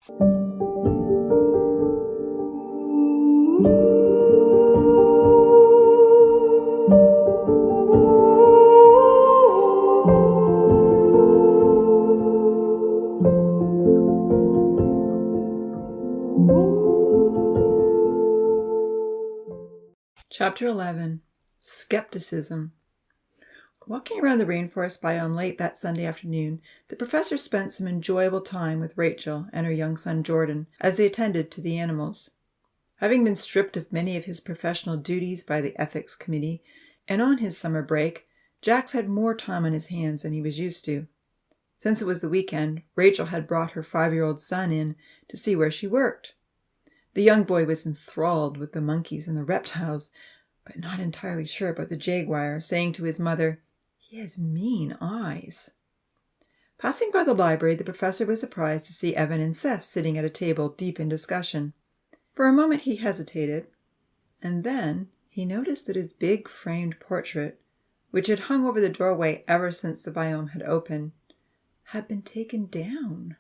Chapter 11. Skepticism. Walking around the rainforest biome late that Sunday afternoon, the professor spent some enjoyable time with Rachel and her young son Jordan as they attended to the animals. Having been stripped of many of his professional duties by the ethics committee, and on his summer break, Jax had more time on his hands than he was used to. Since it was the weekend, Rachel had brought her 5-year-old son in to see where she worked. The young boy was enthralled with the monkeys and the reptiles, but not entirely sure about the jaguar, saying to his mother, "He has mean eyes." Passing by the library, the professor was surprised to see Evan and Seth sitting at a table deep in discussion. For a moment he hesitated, and then he noticed that his big framed portrait, which had hung over the doorway ever since the biome had opened, had been taken down.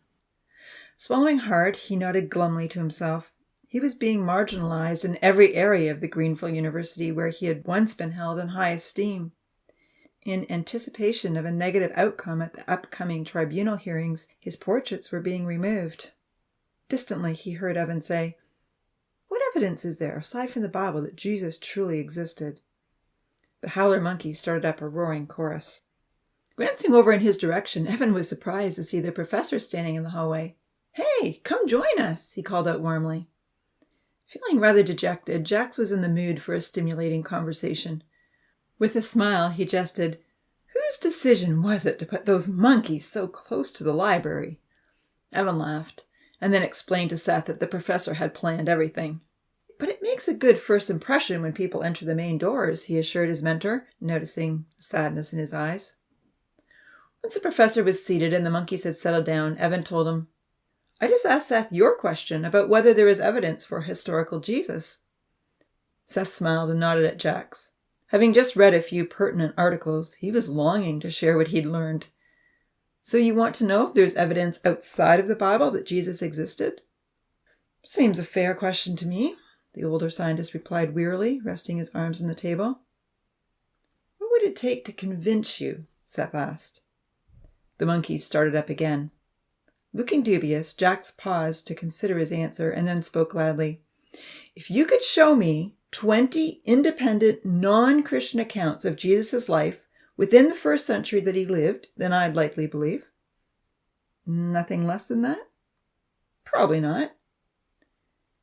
Swallowing hard, he nodded glumly to himself. He was being marginalized in every area of the Greenville University where he had once been held in high esteem. In anticipation of a negative outcome at the upcoming tribunal hearings, his portraits were being removed. Distantly, he heard Evan say, "What evidence is there, aside from the Bible, that Jesus truly existed?" The howler monkeys started up a roaring chorus. Glancing over in his direction, Evan was surprised to see the professor standing in the hallway. "Hey, come join us," he called out warmly. Feeling rather dejected, Jax was in the mood for a stimulating conversation. With a smile, he jested, "Whose decision was it to put those monkeys so close to the library?" Evan laughed, and then explained to Seth that the professor had planned everything. "But it makes a good first impression when people enter the main doors," he assured his mentor, noticing the sadness in his eyes. Once the professor was seated and the monkeys had settled down, Evan told him, "I just asked Seth your question about whether there is evidence for a historical Jesus." Seth smiled and nodded at Jax. Having just read a few pertinent articles, he was longing to share what he'd learned. "So you want to know if there's evidence outside of the Bible that Jesus existed?" "Seems a fair question to me," the older scientist replied wearily, resting his arms on the table. "What would it take to convince you?" Seth asked. The monkeys started up again. Looking dubious, Jax paused to consider his answer and then spoke loudly. "If you could show me 20 independent, non-Christian accounts of Jesus' life within the first century that he lived, then I'd likely believe." "Nothing less than that?" "Probably not."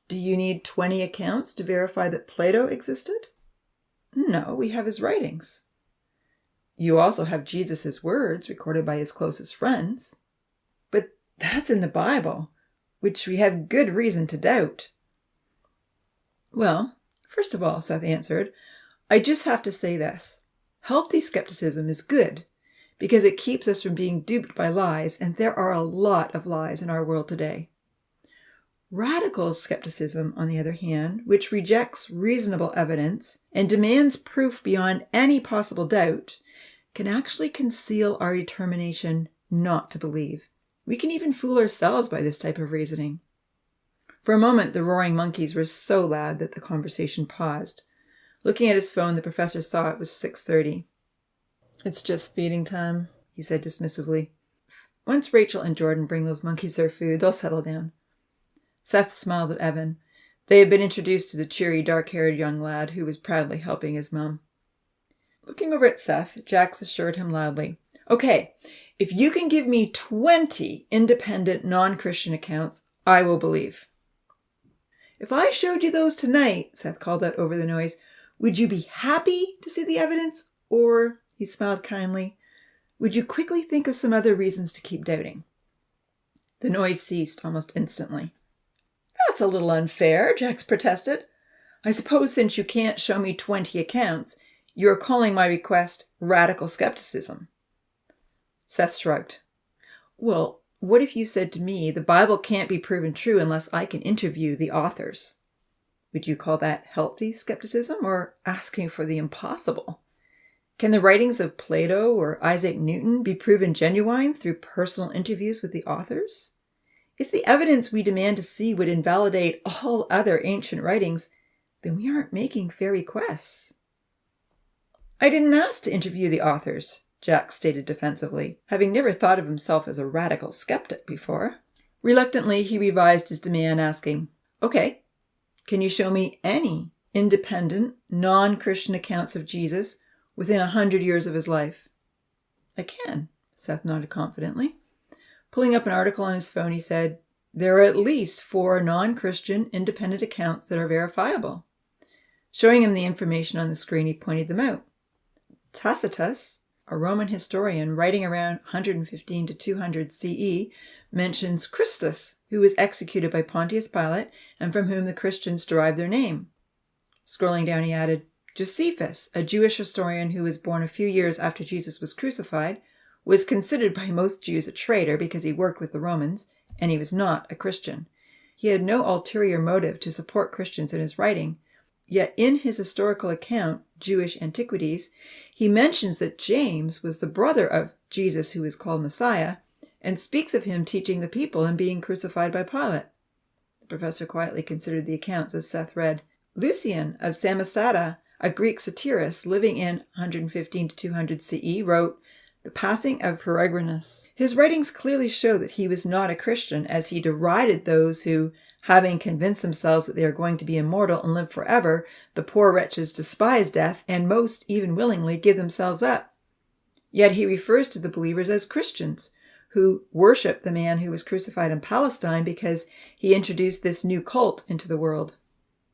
"Do you need 20 accounts to verify that Plato existed?" "No, we have his writings." "You also have Jesus' words recorded by his closest friends." "But that's in the Bible, which we have good reason to doubt." "Well, first of all," Seth answered, "I just have to say this. Healthy skepticism is good because it keeps us from being duped by lies, and there are a lot of lies in our world today. Radical skepticism, on the other hand, which rejects reasonable evidence and demands proof beyond any possible doubt, can actually conceal our determination not to believe. We can even fool ourselves by this type of reasoning." For a moment, the roaring monkeys were so loud that the conversation paused. Looking at his phone, the professor saw it was 6:30. "It's just feeding time," he said dismissively. "Once Rachel and Jordan bring those monkeys their food, they'll settle down." Seth smiled at Evan. They had been introduced to the cheery, dark-haired young lad who was proudly helping his mom. Looking over at Seth, Jax assured him loudly, "Okay, if you can give me 20 independent, non-Christian accounts, I will believe." "If I showed you those tonight," Seth called out over the noise, "would you be happy to see the evidence? Or," he smiled kindly, "would you quickly think of some other reasons to keep doubting?" The noise ceased almost instantly. "That's a little unfair," Jax protested. "I suppose since you can't show me 20 accounts, you're calling my request radical skepticism." Seth shrugged. "Well, what if you said to me, the Bible can't be proven true unless I can interview the authors? Would you call that healthy skepticism or asking for the impossible? Can the writings of Plato or Isaac Newton be proven genuine through personal interviews with the authors? If the evidence we demand to see would invalidate all other ancient writings, then we aren't making fair requests. I didn't ask to interview the authors, Jack stated defensively, having never thought of himself as a radical skeptic before. Reluctantly, he revised his demand, asking, "Okay, can you show me any independent, non-Christian accounts of Jesus within 100 years of his life?" "I can," Seth nodded confidently. Pulling up an article on his phone, he said, "There are at least 4 non-Christian independent accounts that are verifiable." Showing him the information on the screen, he pointed them out. Tacitus, a Roman historian writing around 115 to 200 CE, mentions Christus, who was executed by Pontius Pilate and from whom the Christians derived their name. Scrolling down, he added, Josephus, a Jewish historian who was born a few years after Jesus was crucified, was considered by most Jews a traitor because he worked with the Romans, and he was not a Christian. He had no ulterior motive to support Christians in his writing, yet in his historical account, Jewish Antiquities, he mentions that James was the brother of Jesus who is called Messiah, and speaks of him teaching the people and being crucified by Pilate. The professor quietly considered the accounts as Seth read. Lucian of Samosata, a Greek satirist living in 115 to 200 CE, wrote, "The passing of Peregrinus." His writings clearly show that he was not a Christian, as he derided those who, having convinced themselves that they are going to be immortal and live forever, the poor wretches despise death and most even willingly give themselves up. Yet he refers to the believers as Christians, who worship the man who was crucified in Palestine because he introduced this new cult into the world.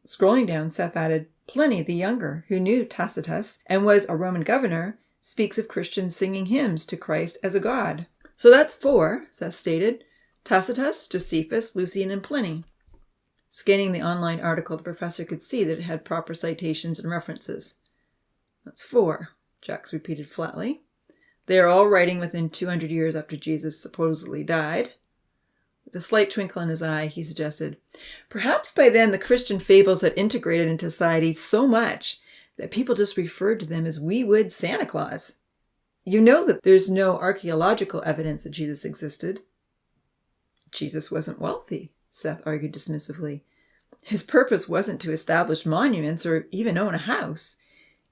Scrolling down, Seth added, Pliny the Younger, who knew Tacitus and was a Roman governor, speaks of Christians singing hymns to Christ as a god. So that's 4, Seth stated. Tacitus, Josephus, Lucian, and Pliny. Scanning the online article, the professor could see that it had proper citations and references. That's 4, Jax repeated flatly. They are all writing within 200 years after Jesus supposedly died. With a slight twinkle in his eye, he suggested, perhaps by then the Christian fables had integrated into society so much that people just referred to them as we would Santa Claus. You know that there's no archaeological evidence that Jesus existed. Jesus wasn't wealthy, Seth argued dismissively. His purpose wasn't to establish monuments or even own a house.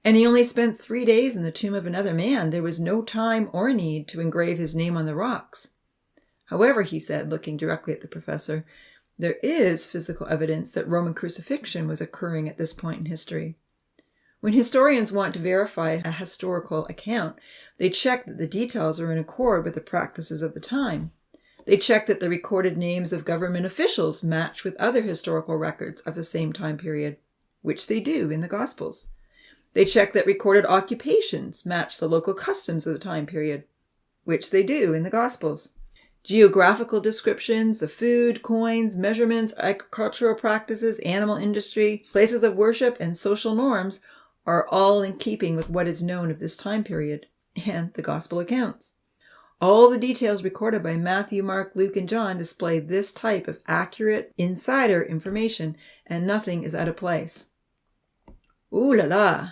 And he only spent 3 days in the tomb of another man. There was no time or need to engrave his name on the rocks. However, he said, looking directly at the professor, there is physical evidence that Roman crucifixion was occurring at this point in history. When historians want to verify a historical account, they check that the details are in accord with the practices of the time. They check that the recorded names of government officials match with other historical records of the same time period, which they do in the Gospels. They check that recorded occupations match the local customs of the time period, which they do in the Gospels. Geographical descriptions of food, coins, measurements, agricultural practices, animal industry, places of worship, and social norms are all in keeping with what is known of this time period and the Gospel accounts. All the details recorded by Matthew, Mark, Luke, and John display this type of accurate insider information, and nothing is out of place. Ooh la la!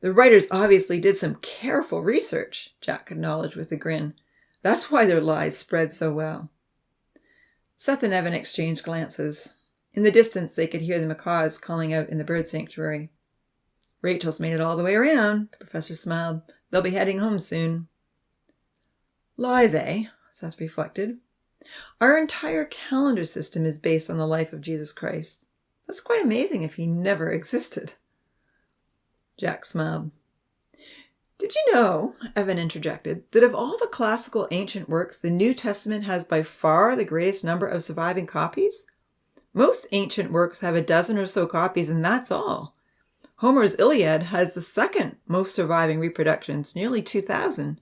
The writers obviously did some careful research, Jack acknowledged with a grin. That's why their lies spread so well. Seth and Evan exchanged glances. In the distance, they could hear the macaws calling out in the bird sanctuary. Rachel's made it all the way around, the professor smiled. They'll be heading home soon. Lies, eh? Seth reflected. Our entire calendar system is based on the life of Jesus Christ. That's quite amazing if he never existed. Jack smiled. Did you know, Evan interjected, that of all the classical ancient works, the New Testament has by far the greatest number of surviving copies? Most ancient works have a dozen or so copies, and that's all. Homer's Iliad has the second most surviving reproductions, nearly 2,000.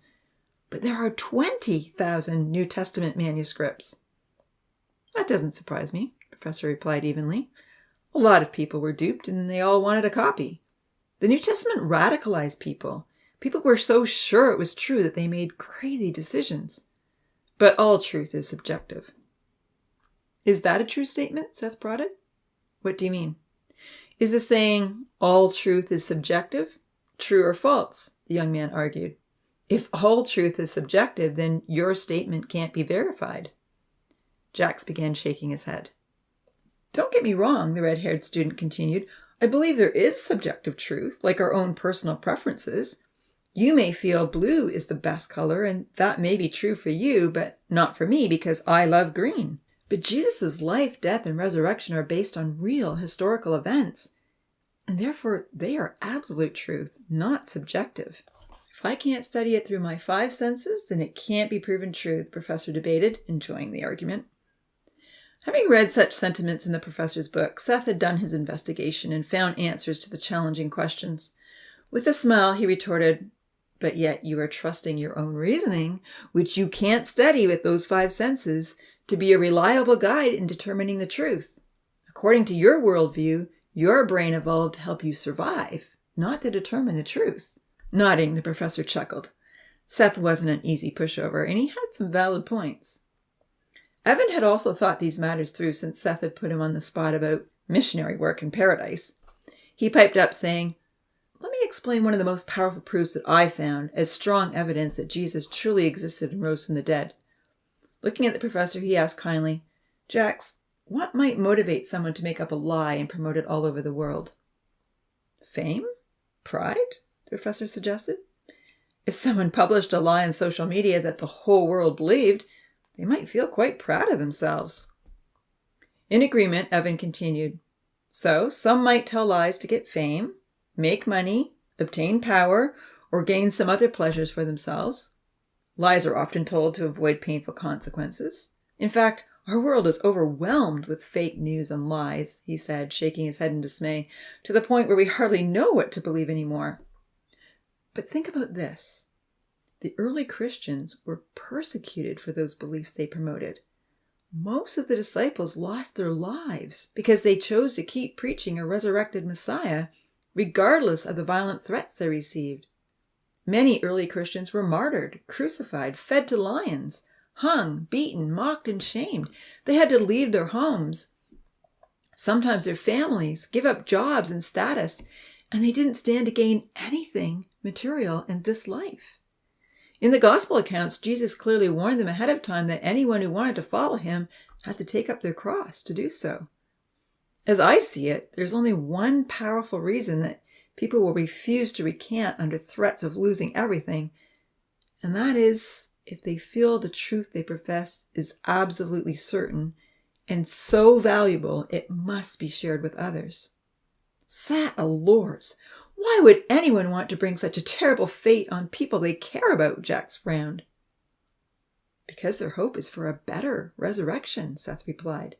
But there are 20,000 New Testament manuscripts. That doesn't surprise me, the professor replied evenly. A lot of people were duped, and they all wanted a copy. The New Testament radicalized people. People were so sure it was true that they made crazy decisions. But all truth is subjective. Is that a true statement? Seth prodded. What do you mean? Is the saying, all truth is subjective, true or false? The young man argued. If all truth is subjective, then your statement can't be verified. Jax began shaking his head. Don't get me wrong, the red-haired student continued. I believe there is subjective truth, like our own personal preferences. You may feel blue is the best color, and that may be true for you, but not for me because I love green. But Jesus' life, death, and resurrection are based on real historical events, and therefore they are absolute truth, not subjective. If I can't study it through my 5 senses, then it can't be proven true, the professor debated, enjoying the argument. Having read such sentiments in the professor's book, Seth had done his investigation and found answers to the challenging questions. With a smile, he retorted, but yet you are trusting your own reasoning, which you can't study with those 5 senses, to be a reliable guide in determining the truth. According to your worldview, your brain evolved to help you survive, not to determine the truth. Nodding, the professor chuckled. Seth wasn't an easy pushover, and he had some valid points. Evan had also thought these matters through since Seth had put him on the spot about missionary work in paradise. He piped up, saying, Let me explain one of the most powerful proofs that I found as strong evidence that Jesus truly existed and rose from the dead. Looking at the professor, he asked kindly, Jax, what might motivate someone to make up a lie and promote it all over the world? Fame? Pride? The professor suggested. If someone published a lie on social media that the whole world believed, they might feel quite proud of themselves. In agreement, Evan continued, So, some might tell lies to get fame, make money, obtain power, or gain some other pleasures for themselves. Lies are often told to avoid painful consequences. In fact, our world is overwhelmed with fake news and lies, he said, shaking his head in dismay, to the point where we hardly know what to believe anymore. But think about this. The early Christians were persecuted for those beliefs they promoted. Most of the disciples lost their lives because they chose to keep preaching a resurrected Messiah, regardless of the violent threats they received. Many early Christians were martyred, crucified, fed to lions, hung, beaten, mocked, and shamed. They had to leave their homes, sometimes their families, give up jobs and status, and they didn't stand to gain anything material in this life. In the gospel accounts, Jesus clearly warned them ahead of time that anyone who wanted to follow him had to take up their cross to do so. As I see it, there's only one powerful reason that people will refuse to recant under threats of losing everything, and that is if they feel the truth they profess is absolutely certain and so valuable it must be shared with others. Satalors, why would anyone want to bring such a terrible fate on people they care about? Jax frowned. Because their hope is for a better resurrection, Seth replied.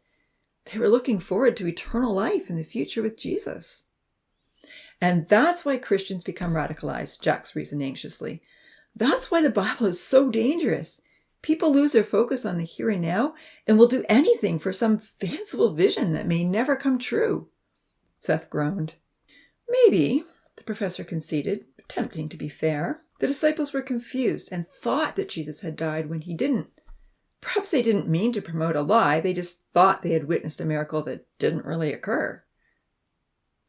They were looking forward to eternal life in the future with Jesus. And that's why Christians become radicalized, Jax reasoned anxiously. That's why the Bible is so dangerous. People lose their focus on the here and now and will do anything for some fanciful vision that may never come true. Seth groaned. Maybe, the professor conceded, attempting to be fair. The disciples were confused and thought that Jesus had died when he didn't. Perhaps they didn't mean to promote a lie. They just thought they had witnessed a miracle that didn't really occur.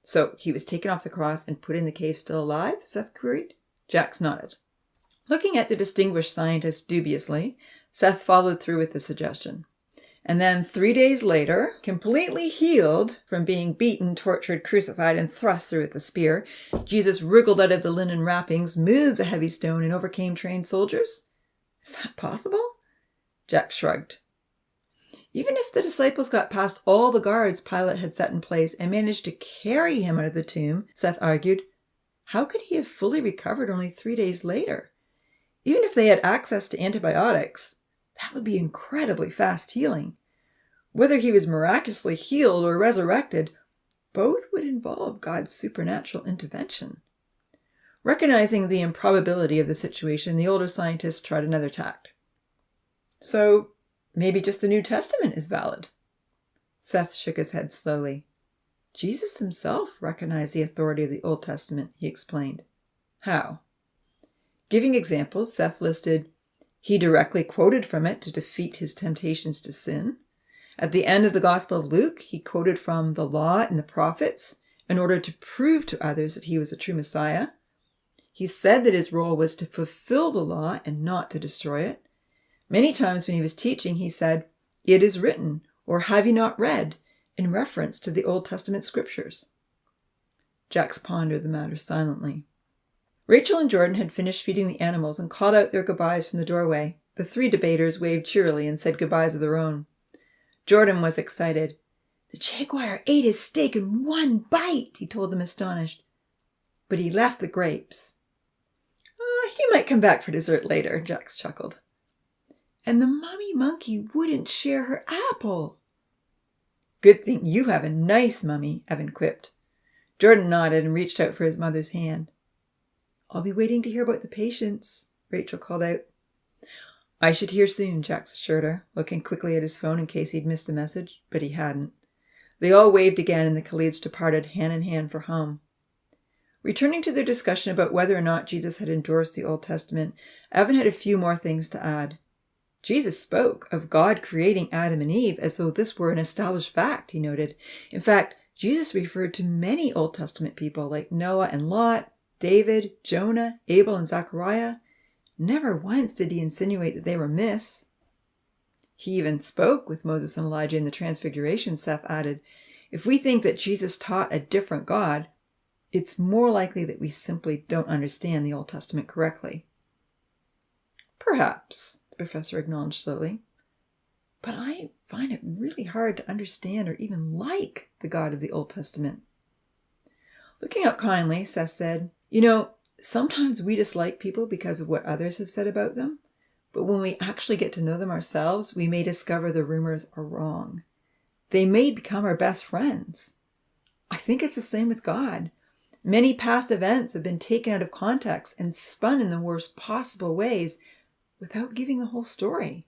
So he was taken off the cross and put in the cave still alive? Seth queried. Jax nodded. Looking at the distinguished scientist dubiously, Seth followed through with the suggestion. And then 3 days later, completely healed from being beaten, tortured, crucified, and thrust through with a spear, Jesus wriggled out of the linen wrappings, moved the heavy stone, and overcame trained soldiers? Is that possible? Jax shrugged. Even if the disciples got past all the guards Pilate had set in place and managed to carry him out of the tomb, Seth argued, how could he have fully recovered only 3 days later? Even if they had access to antibiotics, that would be incredibly fast healing. Whether he was miraculously healed or resurrected, both would involve God's supernatural intervention. Recognizing the improbability of the situation, the older scientist tried another tact. So, maybe just the New Testament is valid. Seth shook his head slowly. Jesus himself recognized the authority of the Old Testament, he explained. How? Giving examples, Seth listed, he directly quoted from it to defeat his temptations to sin. At the end of the Gospel of Luke, he quoted from the law and the prophets in order to prove to others that he was a true Messiah. He said that his role was to fulfill the law and not to destroy it. Many times when he was teaching, he said, "It is written," or "Have you not read?" in reference to the Old Testament scriptures. Jax pondered the matter silently. Rachel and Jordan had finished feeding the animals and called out their goodbyes from the doorway. The three debaters waved cheerily and said goodbyes of their own. Jordan was excited. "The jaguar ate his steak in one bite," he told them astonished. "But he left the grapes." "He might come back for dessert later," Jax chuckled. "And the mummy monkey wouldn't share her apple." "Good thing you have a nice mummy," Evan quipped. Jordan nodded and reached out for his mother's hand. "I'll be waiting to hear about the patients," Rachel called out. "I should hear soon," Jax assured her, looking quickly at his phone in case he'd missed a message, but he hadn't. They all waved again and the Khalids departed hand in hand for home. Returning to their discussion about whether or not Jesus had endorsed the Old Testament, Evan had a few more things to add. Jesus spoke of God creating Adam and Eve as though this were an established fact, he noted. In fact, Jesus referred to many Old Testament people like Noah and Lot, David, Jonah, Abel, and Zechariah. Never once did he insinuate that they were myths. He even spoke with Moses and Elijah in the Transfiguration, Seth added. If we think that Jesus taught a different God, it's more likely that we simply don't understand the Old Testament correctly. "Perhaps," the professor acknowledged slowly. "But I find it really hard to understand or even like the God of the Old Testament." Looking up kindly, Seth said, Sometimes we dislike people because of what others have said about them, but when we actually get to know them ourselves, we may discover the rumors are wrong. They may become our best friends. I think it's the same with God. Many past events have been taken out of context and spun in the worst possible ways without giving the whole story."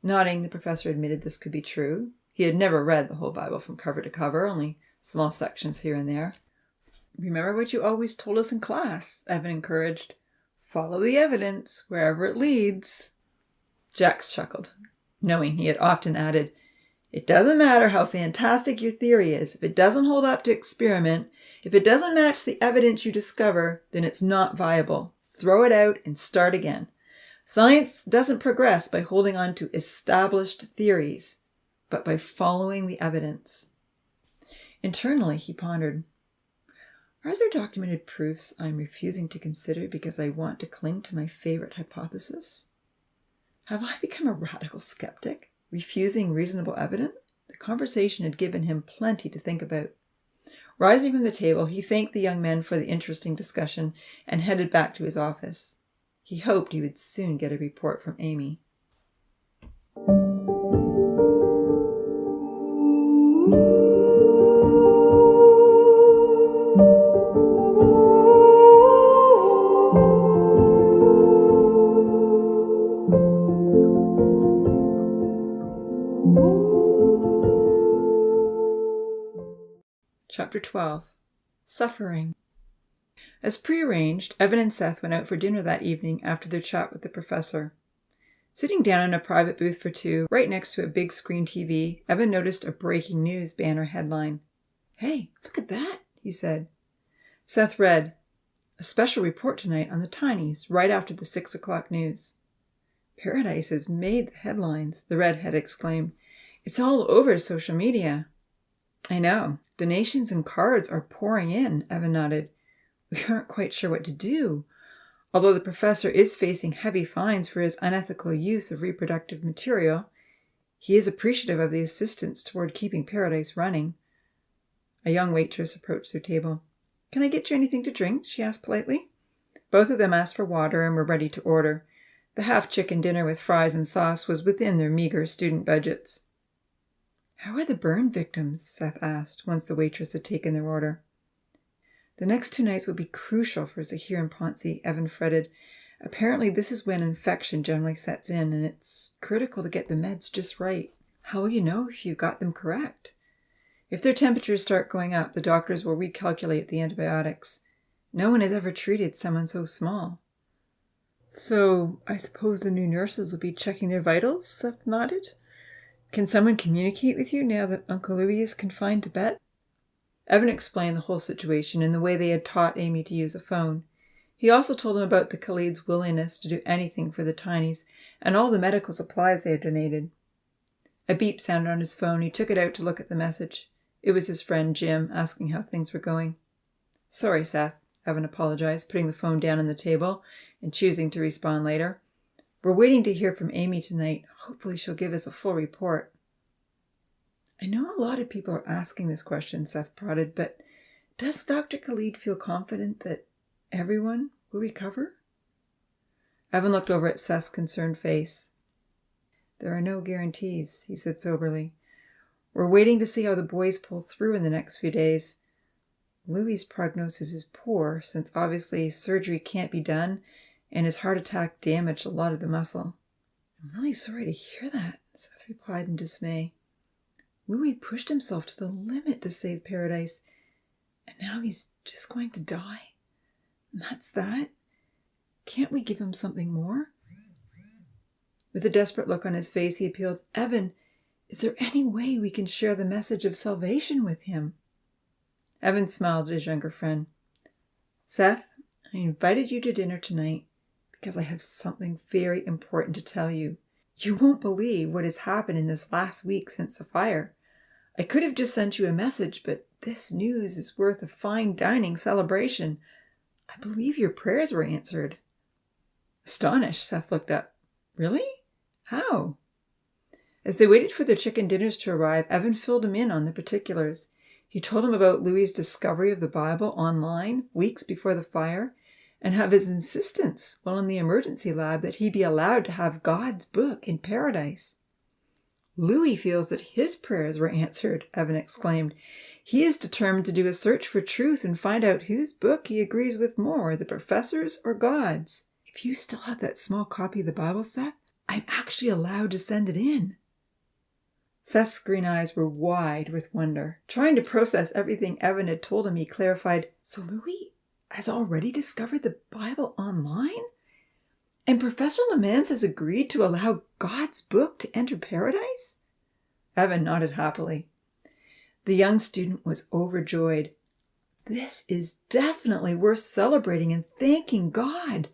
Nodding, the professor admitted this could be true. He had never read the whole Bible from cover to cover, only small sections here and there. "Remember what you always told us in class," Evan encouraged. "Follow the evidence wherever it leads." Jax chuckled, knowing he had often added, "It doesn't matter how fantastic your theory is. If it doesn't hold up to experiment, if it doesn't match the evidence you discover, then it's not viable. Throw it out and start again. Science doesn't progress by holding on to established theories, but by following the evidence." Internally, he pondered, "Are there documented proofs I'm refusing to consider because I want to cling to my favorite hypothesis? Have I become a radical skeptic, refusing reasonable evidence?" The conversation had given him plenty to think about. Rising from the table, he thanked the young men for the interesting discussion and headed back to his office. He hoped he would soon get a report from Amy. Chapter 12. Suffering. As prearranged, Evan and Seth went out for dinner that evening after their chat with the professor. Sitting down in a private booth for two, right next to a big screen TV, Evan noticed a breaking news banner headline. "Hey, look at that," he said. Seth read, "A special report tonight on the Tinies, right after the 6 o'clock news." "Paradise has made the headlines," the redhead exclaimed. "It's all over social media." "I know. Donations and cards are pouring in," Evan nodded. "We aren't quite sure what to do. Although the professor is facing heavy fines for his unethical use of reproductive material, he is appreciative of the assistance toward keeping Paradise running." A young waitress approached their table. "Can I get you anything to drink?" she asked politely. Both of them asked for water and were ready to order. The half-chicken dinner with fries and sauce was within their meager student budgets. "How are the burn victims?" Seth asked, once the waitress had taken their order. "The next 2 nights will be crucial for Zahir and Ponzi," Evan fretted. "Apparently this is when infection generally sets in, and it's critical to get the meds just right. How will you know if you got them correct? If their temperatures start going up, the doctors will recalculate the antibiotics. No one has ever treated someone so small." "So I suppose the new nurses will be checking their vitals?" Seth nodded. "Can someone communicate with you now that Uncle Louis is confined to bed?" Evan explained the whole situation and the way they had taught Amy to use a phone. He also told him about the Khalid's willingness to do anything for the Tinies and all the medical supplies they had donated. A beep sounded on his phone. He took it out to look at the message. It was his friend Jim, asking how things were going. "Sorry, Seth," Evan apologized, putting the phone down on the table and choosing to respond later. "We're waiting to hear from Amy tonight. Hopefully she'll give us a full report." "I know a lot of people are asking this question," Seth prodded, "but does Dr. Khalid feel confident that everyone will recover?" Evan looked over at Seth's concerned face. "There are no guarantees," he said soberly. "We're waiting to see how the boys pull through in the next few days. Louis's prognosis is poor, since obviously surgery can't be done, and his heart attack damaged a lot of the muscle." "I'm really sorry to hear that," Seth replied in dismay. "Louis pushed himself to the limit to save Paradise, and now he's just going to die. And that's that? Can't we give him something more?" With a desperate look on his face, he appealed, "Evan, is there any way we can share the message of salvation with him?" Evan smiled at his younger friend. "Seth, I invited you to dinner tonight because I have something very important to tell you. You won't believe what has happened in this last week since the fire. I could have just sent you a message, but this news is worth a fine dining celebration. I believe your prayers were answered." Astonished, Seth looked up. "Really? How?" As they waited for their chicken dinners to arrive, Evan filled him in on the particulars. He told him about Louis's discovery of the Bible online weeks before the fire, and of his insistence while in the emergency lab that he be allowed to have God's book in Paradise. "Louis feels that his prayers were answered," Evan exclaimed. "He is determined to do a search for truth and find out whose book he agrees with more, the professor's or God's. If you still have that small copy of the Bible, Seth, I'm actually allowed to send it in." Seth's green eyes were wide with wonder. Trying to process everything Evan had told him, he clarified, "So Louis has already discovered the Bible online? And Professor Lemans has agreed to allow God's book to enter Paradise?" Evan nodded happily. The young student was overjoyed. "This is definitely worth celebrating and thanking God.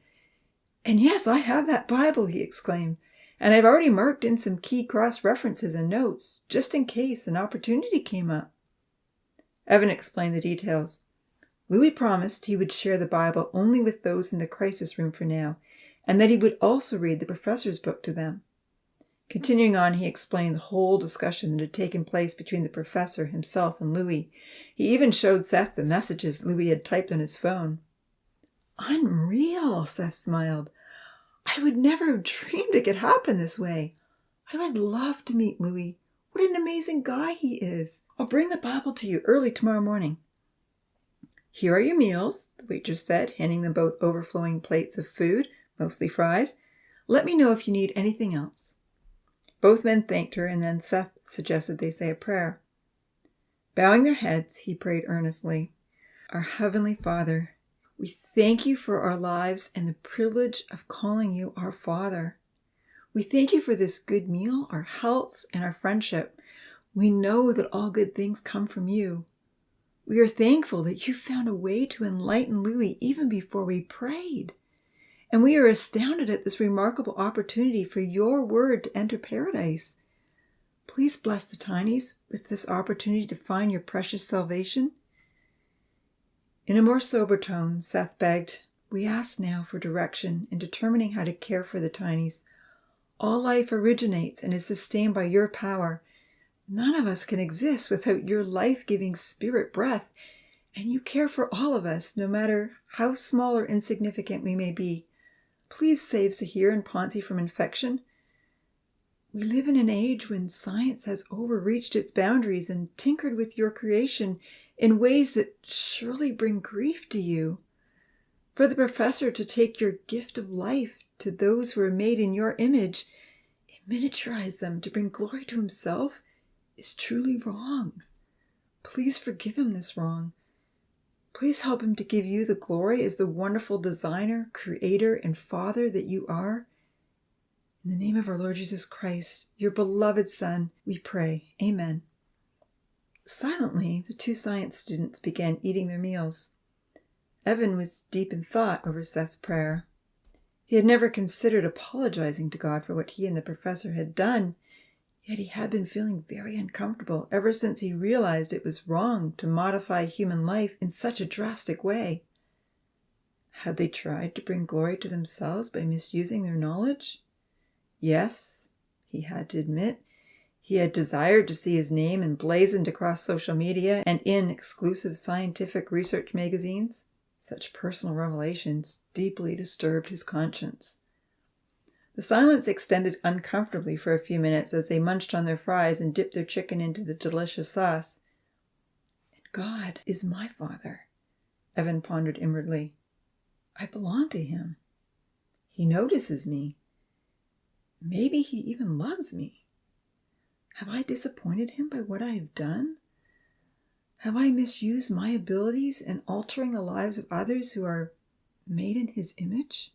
And yes, I have that Bible," he exclaimed. "And I've already marked in some key cross-references and notes, just in case an opportunity came up." Evan explained the details. Louis promised he would share the Bible only with those in the crisis room for now, and that he would also read the professor's book to them. Continuing on, he explained the whole discussion that had taken place between the professor, himself, and Louis. He even showed Seth the messages Louis had typed on his phone. "Unreal," Seth smiled. "I would never have dreamed it could happen this way. I would love to meet Louis. What an amazing guy he is. I'll bring the Bible to you early tomorrow morning." "Here are your meals," the waitress said, handing them both overflowing plates of food, mostly fries. "Let me know if you need anything else." Both men thanked her, and then Seth suggested they say a prayer. Bowing their heads, he prayed earnestly. "Our Heavenly Father, we thank you for our lives and the privilege of calling you our Father. We thank you for this good meal, our health, and our friendship. We know that all good things come from you. We are thankful that you found a way to enlighten Louis even before we prayed. And we are astounded at this remarkable opportunity for your word to enter Paradise. Please bless the Tinies with this opportunity to find your precious salvation." In a more sober tone, Seth begged, "We ask now for direction in determining how to care for the Tinies. All life originates and is sustained by your power. None of us can exist without your life-giving spirit breath, and you care for all of us, no matter how small or insignificant we may be. Please save Sahir and Ponzi from infection. We live in an age when science has overreached its boundaries and tinkered with your creation in ways that surely bring grief to you. For the professor to take your gift of life to those who are made in your image and miniaturize them to bring glory to himself is truly wrong. Please forgive him this wrong. Please help him to give you the glory as the wonderful designer, creator, and father that you are. In the name of our Lord Jesus Christ, your beloved Son, we pray. Amen." Silently, the two science students began eating their meals. Evan was deep in thought over Seth's prayer. He had never considered apologizing to God for what he and the professor had done, Yet he had been feeling very uncomfortable ever since he realized it was wrong to modify human life in such a drastic way. Had they tried to bring glory to themselves by misusing their knowledge? Yes, he had to admit, he had desired to see his name emblazoned across social media and in exclusive scientific research magazines. Such personal revelations deeply disturbed his conscience. The silence extended uncomfortably for a few minutes as they munched on their fries and dipped their chicken into the delicious sauce. And God is my Father, Evan pondered inwardly. I belong to him. He notices me. Maybe he even loves me. Have I disappointed him by what I have done? Have I misused my abilities in altering the lives of others who are made in his image?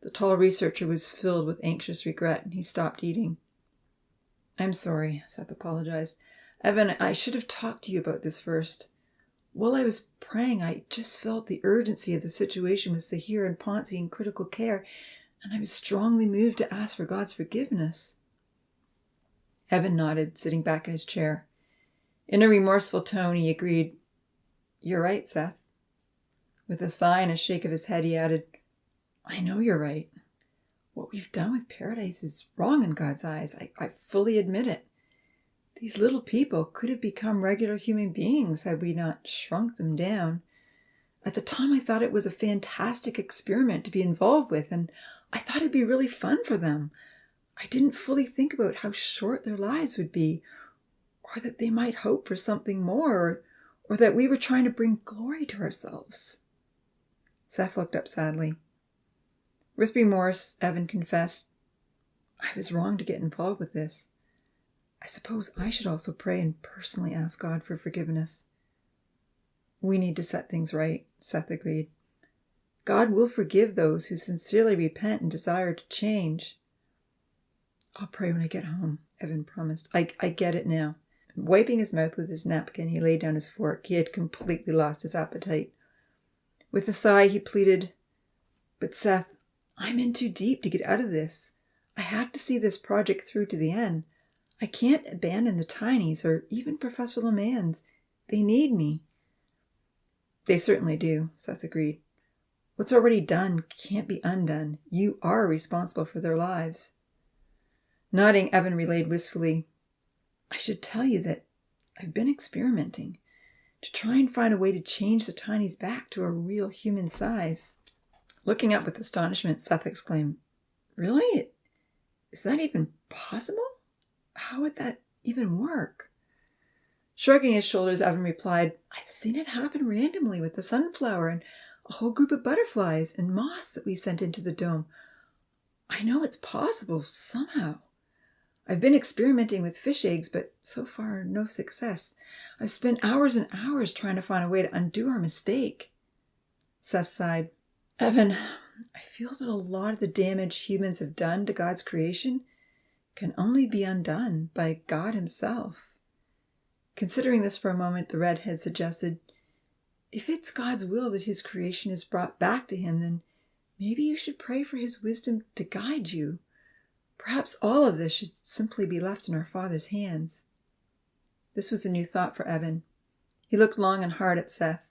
The tall researcher was filled with anxious regret, and he stopped eating. I'm sorry, Seth apologized. Evan, I should have talked to you about this first. While I was praying, I just felt the urgency of the situation with Sahir and Ponzi in critical care, and I was strongly moved to ask for God's forgiveness. Evan nodded, sitting back in his chair. In a remorseful tone, he agreed, You're right, Seth. With a sigh and a shake of his head, he added, I know you're right. What we've done with Paradise is wrong in God's eyes. I fully admit it. These little people could have become regular human beings had we not shrunk them down. At the time, I thought it was a fantastic experiment to be involved with, and I thought it'd be really fun for them. I didn't fully think about how short their lives would be, or that they might hope for something more, or that we were trying to bring glory to ourselves. Seth looked up sadly. With remorse, Evan confessed, I was wrong to get involved with this. I suppose I should also pray and personally ask God for forgiveness. We need to set things right, Seth agreed. God will forgive those who sincerely repent and desire to change. I'll pray when I get home, Evan promised. I get it now. Wiping his mouth with his napkin, he laid down his fork. He had completely lost his appetite. With a sigh, he pleaded, But Seth, I'm in too deep to get out of this. I have to see this project through to the end. I can't abandon the Tinies or even Professor Lemans. They need me. They certainly do, Seth agreed. What's already done can't be undone. You are responsible for their lives. Nodding, Evan relayed wistfully, I should tell you that I've been experimenting to try and find a way to change the Tinies back to a real human size. Looking up with astonishment, Seth exclaimed, Really? Is that even possible? How would that even work? Shrugging his shoulders, Evan replied, I've seen it happen randomly with the sunflower and a whole group of butterflies and moths that we sent into the dome. I know it's possible somehow. I've been experimenting with fish eggs, but so far no success. I've spent hours and hours trying to find a way to undo our mistake. Seth sighed. Evan, I feel that a lot of the damage humans have done to God's creation can only be undone by God himself. Considering this for a moment, the redhead suggested, If it's God's will that his creation is brought back to him, then maybe you should pray for his wisdom to guide you. Perhaps all of this should simply be left in our Father's hands. This was a new thought for Evan. He looked long and hard at Seth.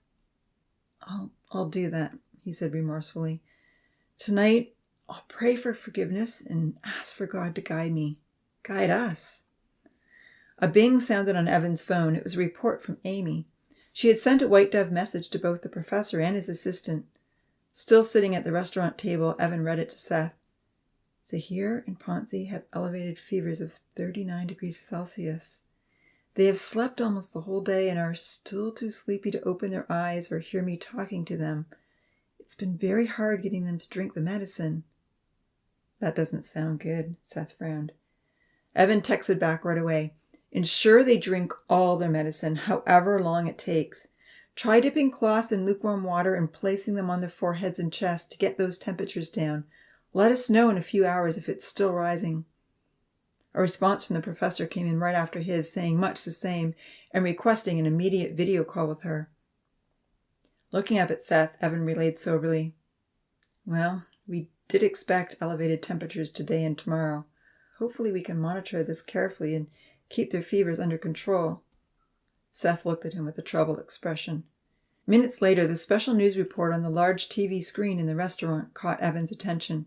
I'll do that, he said remorsefully. Tonight, I'll pray for forgiveness and ask for God to guide me. Guide us. A bing sounded on Evan's phone. It was a report from Amy. She had sent a white dove message to both the professor and his assistant. Still sitting at the restaurant table, Evan read it to Seth. Zahir and Ponzi have elevated fevers of 39 degrees Celsius. They have slept almost the whole day and are still too sleepy to open their eyes or hear me talking to them. It's been very hard getting them to drink the medicine. That doesn't sound good, Seth frowned. Evan texted back right away. Ensure they drink all their medicine, however long it takes. Try dipping cloths in lukewarm water and placing them on their foreheads and chests to get those temperatures down. Let us know in a few hours if it's still rising. A response from the professor came in right after his, saying much the same and requesting an immediate video call with her. Looking up at Seth, Evan relayed soberly, Well, we did expect elevated temperatures today and tomorrow. Hopefully we can monitor this carefully and keep their fevers under control." Seth looked at him with a troubled expression. Minutes later, the special news report on the large TV screen in the restaurant caught Evan's attention.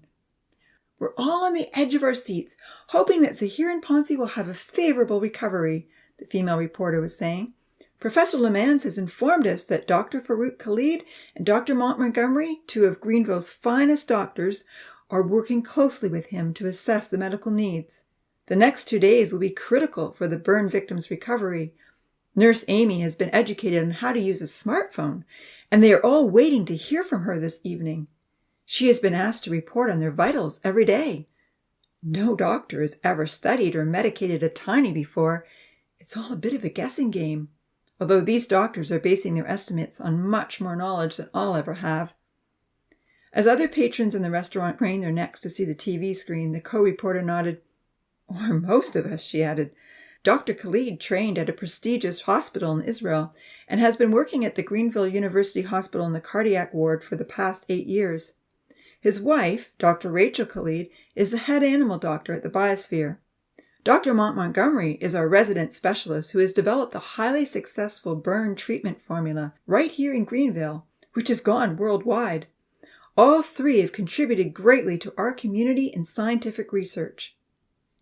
"We're all on the edge of our seats, hoping that Zahir and Ponzi will have a favorable recovery," the female reporter was saying. "Professor Lemans has informed us that Dr. Farouk Khalid and Dr. Montgomery, two of Greenville's finest doctors, are working closely with him to assess the medical needs. The next 2 days will be critical for the burn victim's recovery. Nurse Amy has been educated on how to use a smartphone, and they are all waiting to hear from her this evening. She has been asked to report on their vitals every day. No doctor has ever studied or medicated a tiny before. It's all a bit of a guessing game, although these doctors are basing their estimates on much more knowledge than I'll ever have." As other patrons in the restaurant craned their necks to see the TV screen, the co-reporter nodded. "Or most of us," she added. "Dr. Khalid trained at a prestigious hospital in Israel and has been working at the Greenville University Hospital in the cardiac ward for the past 8 years. His wife, Dr. Rachel Khalid, is the head animal doctor at the Biosphere. Dr. Montgomery is our resident specialist who has developed a highly successful burn treatment formula right here in Greenville, which has gone worldwide. All three have contributed greatly to our community and scientific research.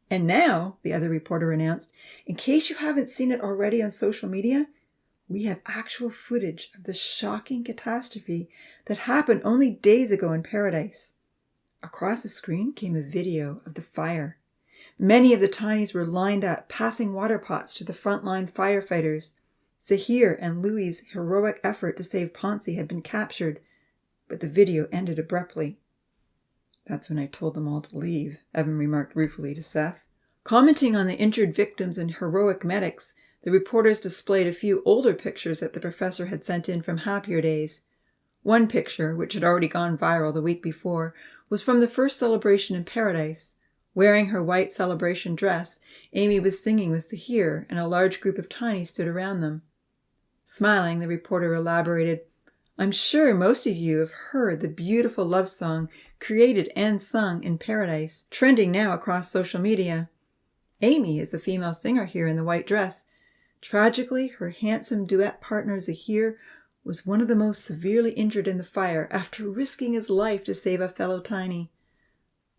And now," the other reporter announced, "in case you haven't seen it already on social media, we have actual footage of the shocking catastrophe that happened only days ago in Paradise." Across the screen came a video of the fire. Many of the tinies were lined up, passing water pots to the frontline firefighters. Zahir and Louie's heroic effort to save Ponzi had been captured, but the video ended abruptly. "That's when I told them all to leave," Evan remarked ruefully to Seth. Commenting on the injured victims and heroic medics, the reporters displayed a few older pictures that the professor had sent in from happier days. One picture, which had already gone viral the week before, was from the first celebration in Paradise. Wearing her white celebration dress, Amy was singing with Zahir, and a large group of tinies stood around them. Smiling, the reporter elaborated, "I'm sure most of you have heard the beautiful love song created and sung in Paradise, trending now across social media. Amy is the female singer here in the white dress. Tragically, her handsome duet partner Zahir was one of the most severely injured in the fire after risking his life to save a fellow tiny.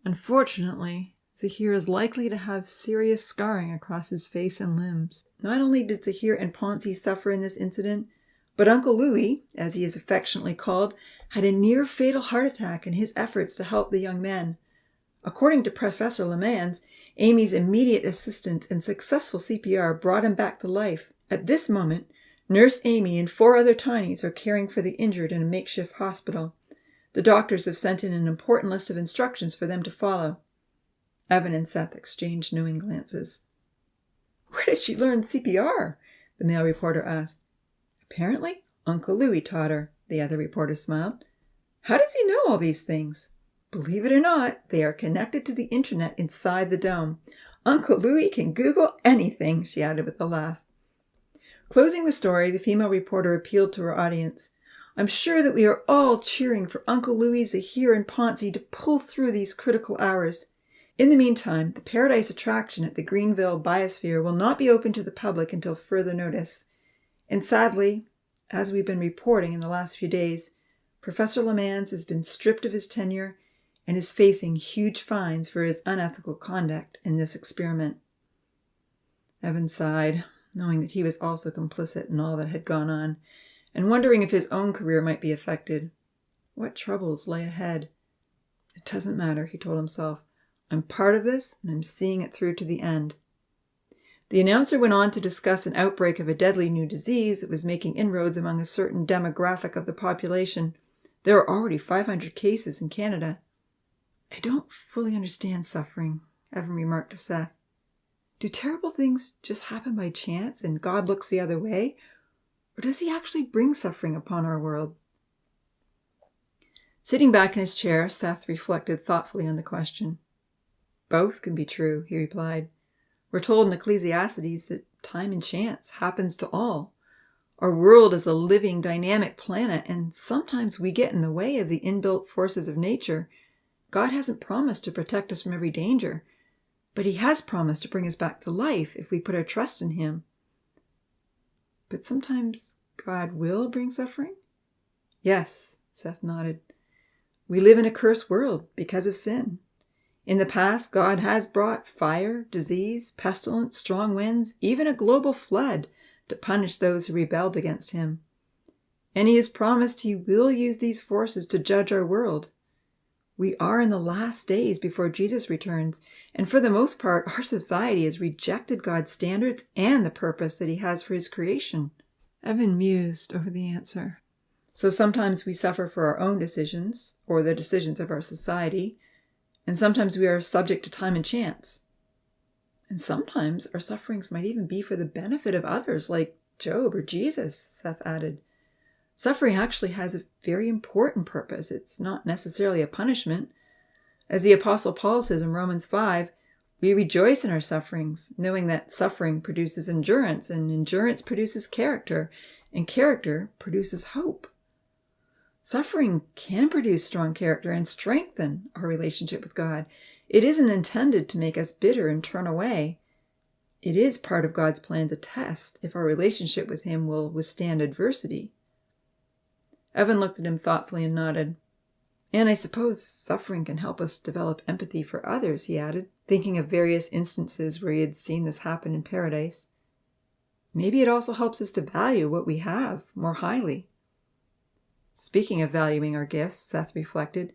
Unfortunately, Zahir is likely to have serious scarring across his face and limbs. Not only did Zahir and Ponzi suffer in this incident, but Uncle Louie, as he is affectionately called, had a near-fatal heart attack in his efforts to help the young men. According to Professor Lemans, Amy's immediate assistance and successful CPR brought him back to life. At this moment, Nurse Amy and 4 other tinies are caring for the injured in a makeshift hospital. The doctors have sent in an important list of instructions for them to follow." Evan and Seth exchanged knowing glances. "Where did she learn CPR?" the male reporter asked. "Apparently, Uncle Louie taught her," the other reporter smiled. "How does he know all these things?" "Believe it or not, they are connected to the internet inside the dome. Uncle Louie can Google anything," she added with a laugh. Closing the story, the female reporter appealed to her audience. "I'm sure that we are all cheering for Uncle Louie, Zahir, and Ponzi to pull through these critical hours. In the meantime, the Paradise attraction at the Greenville Biosphere will not be open to the public until further notice. And sadly, as we've been reporting in the last few days, Professor Lemans has been stripped of his tenure and is facing huge fines for his unethical conduct in this experiment." Evan sighed, knowing that he was also complicit in all that had gone on, and wondering if his own career might be affected. What troubles lay ahead? "It doesn't matter," he told himself. "I'm part of this, and I'm seeing it through to the end." The announcer went on to discuss an outbreak of a deadly new disease that was making inroads among a certain demographic of the population. There are already 500 cases in Canada. "I don't fully understand suffering," Evan remarked to Seth. "Do terrible things just happen by chance and God looks the other way? Or does he actually bring suffering upon our world?" Sitting back in his chair, Seth reflected thoughtfully on the question. "Both can be true," he replied. "We're told in Ecclesiastes that time and chance happens to all. Our world is a living, dynamic planet, and sometimes we get in the way of the inbuilt forces of nature. God hasn't promised to protect us from every danger, But he has promised to bring us back to life if we put our trust in him. But sometimes God will bring suffering? Yes, Seth nodded. We live in a cursed world because of sin. In the past, God has brought fire, disease, pestilence, strong winds, even a global flood to punish those who rebelled against him. And he has promised he will use these forces to judge our world. We are in the last days before Jesus returns, and for the most part, our society has rejected God's standards and the purpose that he has for his creation. Evan mused over the answer. So sometimes we suffer for our own decisions, or the decisions of our society, and sometimes we are subject to time and chance. And sometimes our sufferings might even be for the benefit of others, like Job or Jesus, Seth added. Suffering actually has a very important purpose. It's not necessarily a punishment. As the Apostle Paul says in Romans 5, we rejoice in our sufferings, knowing that suffering produces endurance, and endurance produces character, and character produces hope. Suffering can produce strong character and strengthen our relationship with God. It isn't intended to make us bitter and turn away. It is part of God's plan to test if our relationship with him will withstand adversity. Evan looked at him thoughtfully and nodded. And I suppose suffering can help us develop empathy for others, he added, thinking of various instances where he had seen this happen in paradise. Maybe it also helps us to value what we have more highly. Speaking of valuing our gifts, Seth reflected,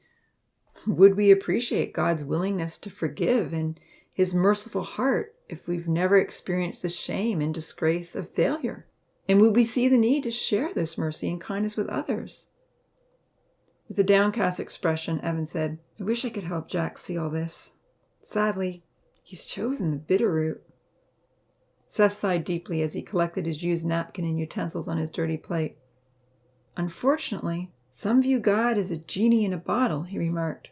would we appreciate God's willingness to forgive and his merciful heart if we've never experienced the shame and disgrace of failure? And would we see the need to share this mercy and kindness with others? With a downcast expression, Evan said, I wish I could help Jack see all this. Sadly, he's chosen the bitter route. Seth sighed deeply as he collected his used napkin and utensils on his dirty plate. Unfortunately, some view God as a genie in a bottle, he remarked.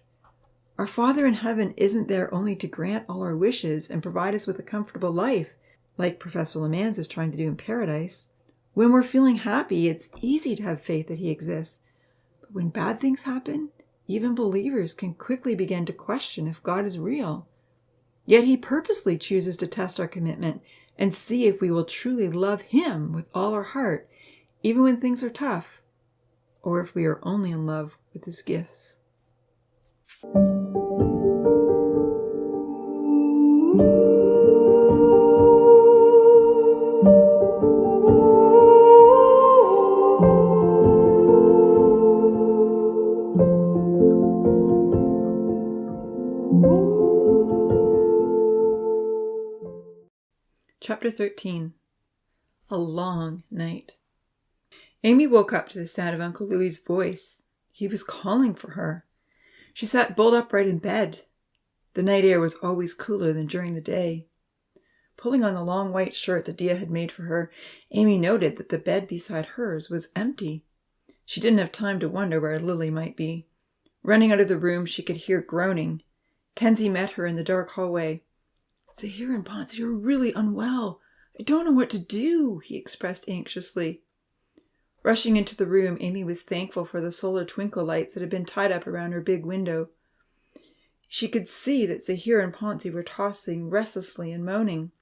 Our Father in heaven isn't there only to grant all our wishes and provide us with a comfortable life, like Professor Lemans is trying to do in paradise. When we're feeling happy, it's easy to have faith that he exists. But when bad things happen, even believers can quickly begin to question if God is real. Yet he purposely chooses to test our commitment and see if we will truly love him with all our heart, even when things are tough, or if we are only in love with his gifts. Chapter 13. A long night. Amy woke up to the sound of Uncle Louis's voice. He was calling for her. She sat bolt upright in bed. The night air was always cooler than during the day. Pulling on the long white shirt that Dia had made for her, Amy noted that the bed beside hers was empty. She didn't have time to wonder where Lily might be. Running out of the room, she could hear groaning. Kenzie met her in the dark hallway. Zahir and Ponce, you're really unwell. I don't know what to do, he expressed anxiously. Rushing into the room, Amy was thankful for the solar twinkle lights that had been tied up around her big window. She could see that Zahir and Ponce were tossing restlessly and moaning.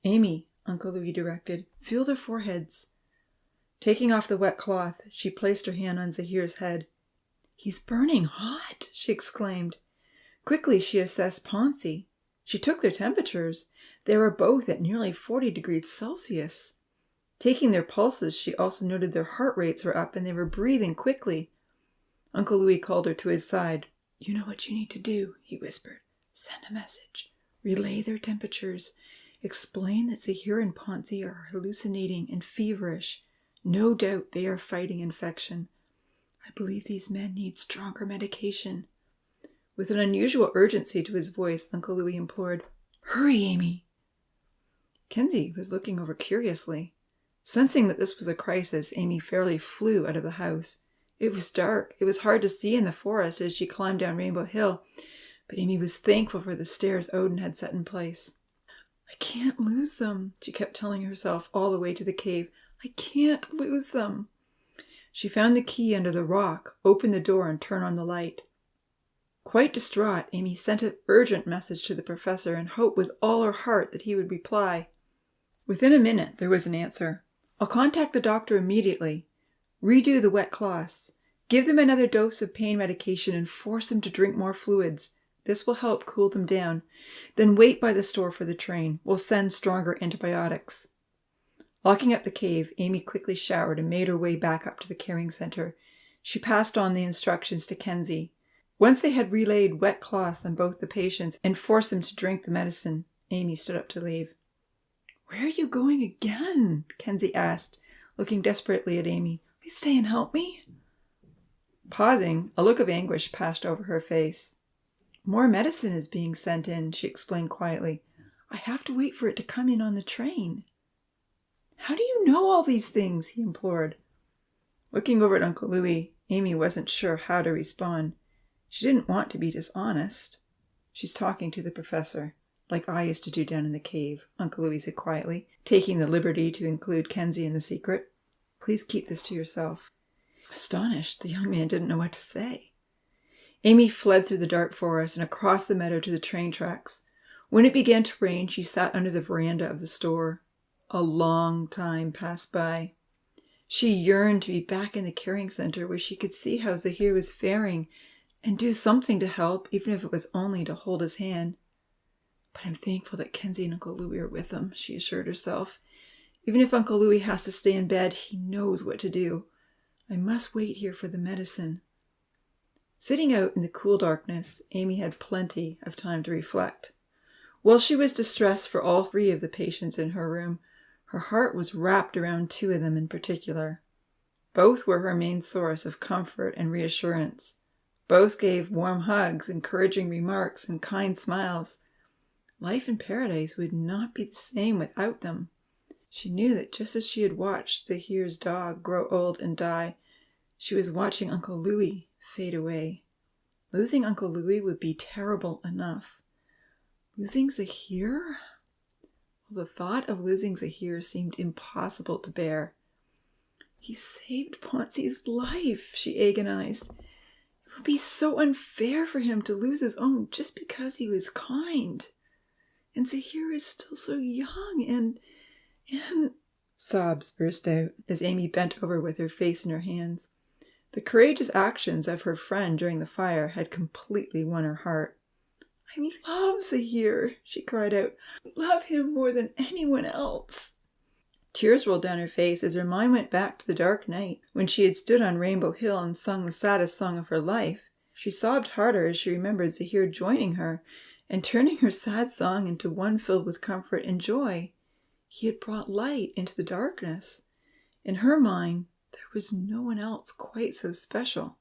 Amy, Uncle Louis directed, feel their foreheads. Taking off the wet cloth, she placed her hand on Zahir's head. He's burning hot, she exclaimed. Quickly she assessed Ponce. She took their temperatures. They were both at nearly 40 degrees Celsius. Taking their pulses, she also noted their heart rates were up and they were breathing quickly. Uncle Louis called her to his side. You know what you need to do, he whispered. Send a message. Relay their temperatures. Explain that Zahir and Ponce are hallucinating and feverish. No doubt they are fighting infection. I believe these men need stronger medication. With an unusual urgency to his voice, Uncle Louis implored, Hurry, Amy. Kenzie was looking over curiously. Sensing that this was a crisis, Amy fairly flew out of the house. It was dark. It was hard to see in the forest as she climbed down Rainbow Hill, but Amy was thankful for the stairs Odin had set in place. I can't lose them, she kept telling herself all the way to the cave. I can't lose them. She found the key under the rock, opened the door, and turned on the light. Quite distraught, Amy sent an urgent message to the professor and hoped with all her heart that he would reply. Within a minute, there was an answer. "I'll contact the doctor immediately. Redo the wet cloths. Give them another dose of pain medication and force them to drink more fluids. This will help cool them down. Then wait by the store for the train. We'll send stronger antibiotics." Locking up the cave, Amy quickly showered and made her way back up to the caring center. She passed on the instructions to Kenzie. Once they had relayed wet cloths on both the patients and forced them to drink the medicine, Amy stood up to leave. "Where are you going again?" Kenzie asked, looking desperately at Amy. "Please stay and help me." Pausing, a look of anguish passed over her face. "More medicine is being sent in," she explained quietly. "I have to wait for it to come in on the train." "How do you know all these things?" he implored. Looking over at Uncle Louis, Amy wasn't sure how to respond. She didn't want to be dishonest. "She's talking to the professor, like I used to do down in the cave," Uncle Louis said quietly, taking the liberty to include Kenzie in the secret. "Please keep this to yourself." Astonished, the young man didn't know what to say. Amy fled through the dark forest and across the meadow to the train tracks. When it began to rain, she sat under the veranda of the store. A long time passed by. She yearned to be back in the caring center where she could see how Zahir was faring and do something to help, even if it was only to hold his hand. "But I'm thankful that Kenzie and Uncle Louis are with him," she assured herself. "Even if Uncle Louis has to stay in bed, he knows what to do. I must wait here for the medicine." Sitting out in the cool darkness, Amy had plenty of time to reflect. While she was distressed for all three of the patients in her room, her heart was wrapped around two of them in particular. Both were her main source of comfort and reassurance. Both gave warm hugs, encouraging remarks, and kind smiles. Life in paradise would not be the same without them. She knew that just as she had watched Zahir's dog grow old and die, she was watching Uncle Louis fade away. Losing Uncle Louis would be terrible enough. Losing Zahir? Well, the thought of losing Zahir seemed impossible to bear. "He saved Ponzi's life," she agonized. "It would be so unfair for him to lose his own just because he was kind. And Zahir is still so young and... Sobs burst out as Amy bent over with her face in her hands. The courageous actions of her friend during the fire had completely won her heart. "I love Zahir," she cried out. "I love him more than anyone else." Tears rolled down her face as her mind went back to the dark night when she had stood on Rainbow Hill and sung the saddest song of her life. She sobbed harder as she remembered Zahir joining her and turning her sad song into one filled with comfort and joy. He had brought light into the darkness. In her mind, there was no one else quite so special.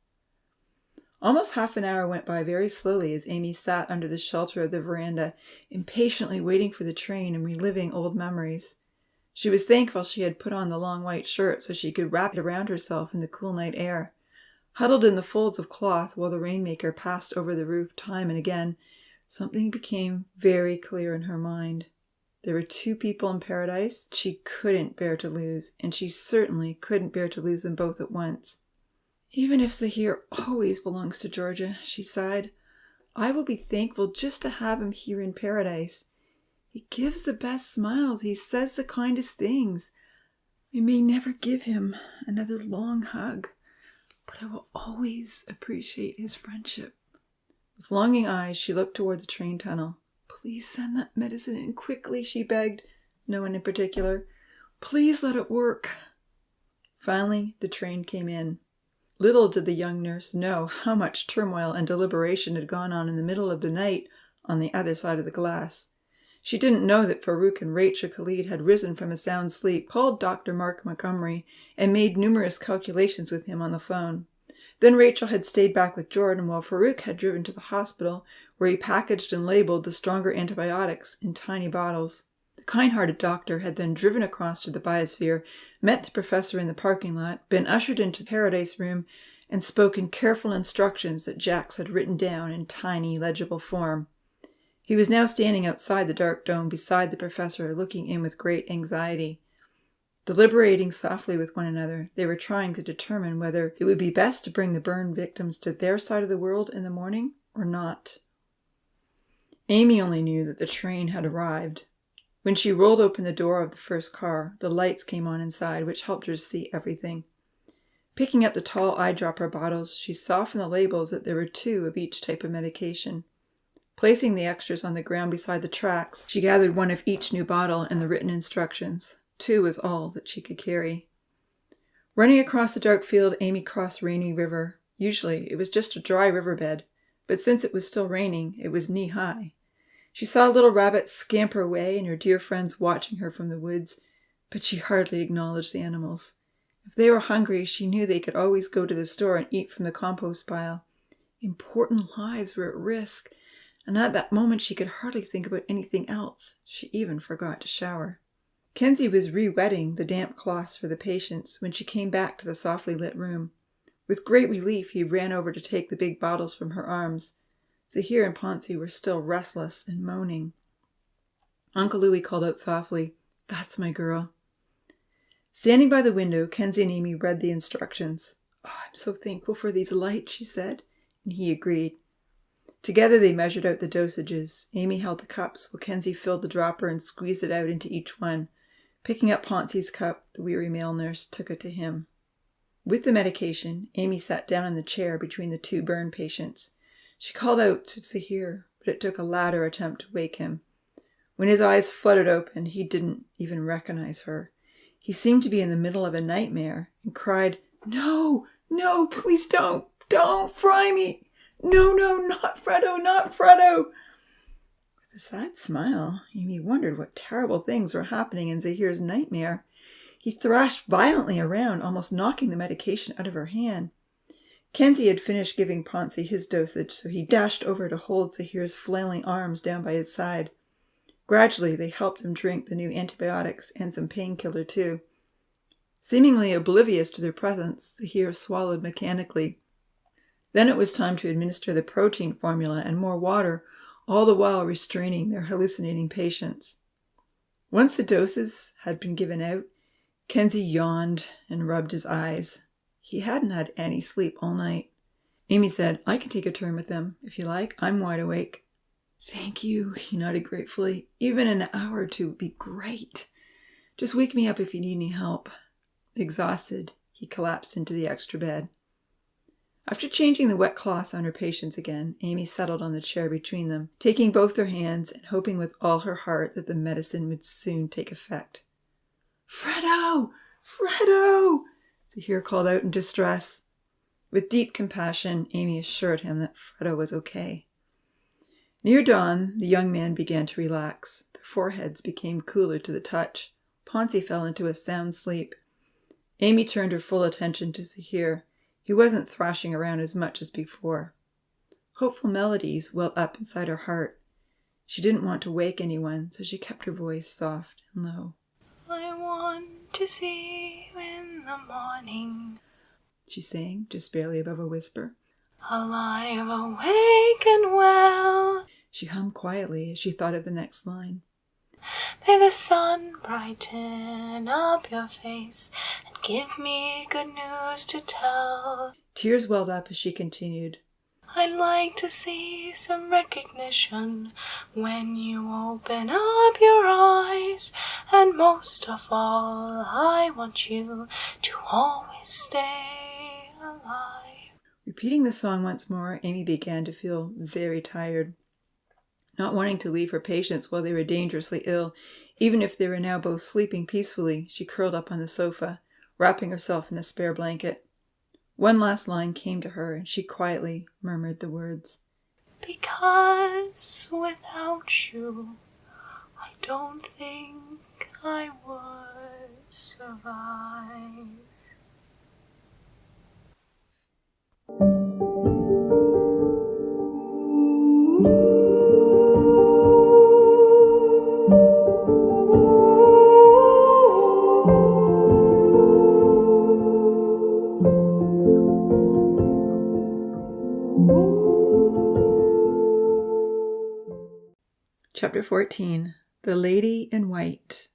Almost half an hour went by very slowly as Amy sat under the shelter of the veranda, impatiently waiting for the train and reliving old memories. She was thankful she had put on the long white shirt so she could wrap it around herself in the cool night air. Huddled in the folds of cloth while the rainmaker passed over the roof time and again, something became very clear in her mind. There were two people in paradise she couldn't bear to lose, and she certainly couldn't bear to lose them both at once. "Even if Zahir always belongs to Georgia," she sighed, "I will be thankful just to have him here in paradise. He gives the best smiles, he says the kindest things. I may never give him another long hug, but I will always appreciate his friendship." With longing eyes, she looked toward the train tunnel. "Please send that medicine in quickly," she begged, no one in particular. "Please let it work." Finally, the train came in. Little did the young nurse know how much turmoil and deliberation had gone on in the middle of the night on the other side of the glass. She didn't know that Farouk and Rachel Khalid had risen from a sound sleep, called Dr. Mark Montgomery, and made numerous calculations with him on the phone. Then Rachel had stayed back with Jordan while Farouk had driven to the hospital, where he packaged and labeled the stronger antibiotics in tiny bottles. The kind-hearted doctor had then driven across to the biosphere, met the professor in the parking lot, been ushered into the Paradise Room, and spoken careful instructions that Jax had written down in tiny, legible form. He was now standing outside the dark dome beside the professor, looking in with great anxiety. Deliberating softly with one another, they were trying to determine whether it would be best to bring the burn victims to their side of the world in the morning or not. Amy only knew that the train had arrived. When she rolled open the door of the first car, the lights came on inside, which helped her to see everything. Picking up the tall eyedropper bottles, she saw from the labels that there were 2 of each type of medication. Placing the extras on the ground beside the tracks, she gathered 1 of each new bottle and the written instructions. 2 was all that she could carry. Running across the dark field, Amy crossed Rainy River. Usually, it was just a dry riverbed, but since it was still raining, it was knee-high. She saw a little rabbit scamper away and her dear friends watching her from the woods, but she hardly acknowledged the animals. If they were hungry, she knew they could always go to the store and eat from the compost pile. Important lives were at risk, and at that moment she could hardly think about anything else. She even forgot to shower. Kenzie was re-wetting the damp cloths for the patients when she came back to the softly lit room. With great relief, he ran over to take the big bottles from her arms. Zahir and Ponzi were still restless and moaning. Uncle Louis called out softly, "That's my girl." Standing by the window, Kenzie and Amy read the instructions. "Oh, I'm so thankful for these lights," she said, and he agreed. Together they measured out the dosages. Amy held the cups while Kenzie filled the dropper and squeezed it out into each one. Picking up Ponzi's cup, the weary male nurse took it to him. With the medication, Amy sat down in the chair between the 2 burn patients. She called out to Zahir, but it took a ladder attempt to wake him. When his eyes fluttered open, he didn't even recognize her. He seemed to be in the middle of a nightmare and cried, "No, no, please don't fry me. No, not Fredo, not Fredo." With a sad smile, Amy wondered what terrible things were happening in Zahir's nightmare. He thrashed violently around, almost knocking the medication out of her hand. Kenzie had finished giving Ponzi his dosage, so he dashed over to hold Zahir's flailing arms down by his side. Gradually, they helped him drink the new antibiotics and some painkiller too. Seemingly oblivious to their presence, Zahir swallowed mechanically. Then it was time to administer the protein formula and more water, all the while restraining their hallucinating patients. Once the doses had been given out, Kenzie yawned and rubbed his eyes. He hadn't had any sleep all night. Amy said, "I can take a turn with them, if you like. I'm wide awake." "Thank you," he nodded gratefully. "Even an hour or 2 would be great. Just wake me up if you need any help." Exhausted, he collapsed into the extra bed. After changing the wet cloths on her patients again, Amy settled on the chair between them, taking both their hands and hoping with all her heart that the medicine would soon take effect. "Fredo! Fredo!" Zahir called out in distress. With deep compassion, Amy assured him that Fredo was okay. Near dawn, the young man began to relax. Their foreheads became cooler to the touch. Ponzi fell into a sound sleep. Amy turned her full attention to Zahir. He wasn't thrashing around as much as before. Hopeful melodies welled up inside her heart. She didn't want to wake anyone, so she kept her voice soft and low. "I want to see you in the morning," she sang, just barely above a whisper. "alive, awake and well." She hummed quietly as she thought of the next line. "May the sun brighten up your face and give me good news to tell." Tears welled up as she continued. "I'd like to see some recognition when you open up your eyes. And most of all, I want you to always stay alive." Repeating the song once more, Amy began to feel very tired. Not wanting to leave her patients while they were dangerously ill, even if they were now both sleeping peacefully, she curled up on the sofa, wrapping herself in a spare blanket. One last line came to her, and she quietly murmured the words, "Because without you, I don't think I would survive." Chapter 14. The Lady in White.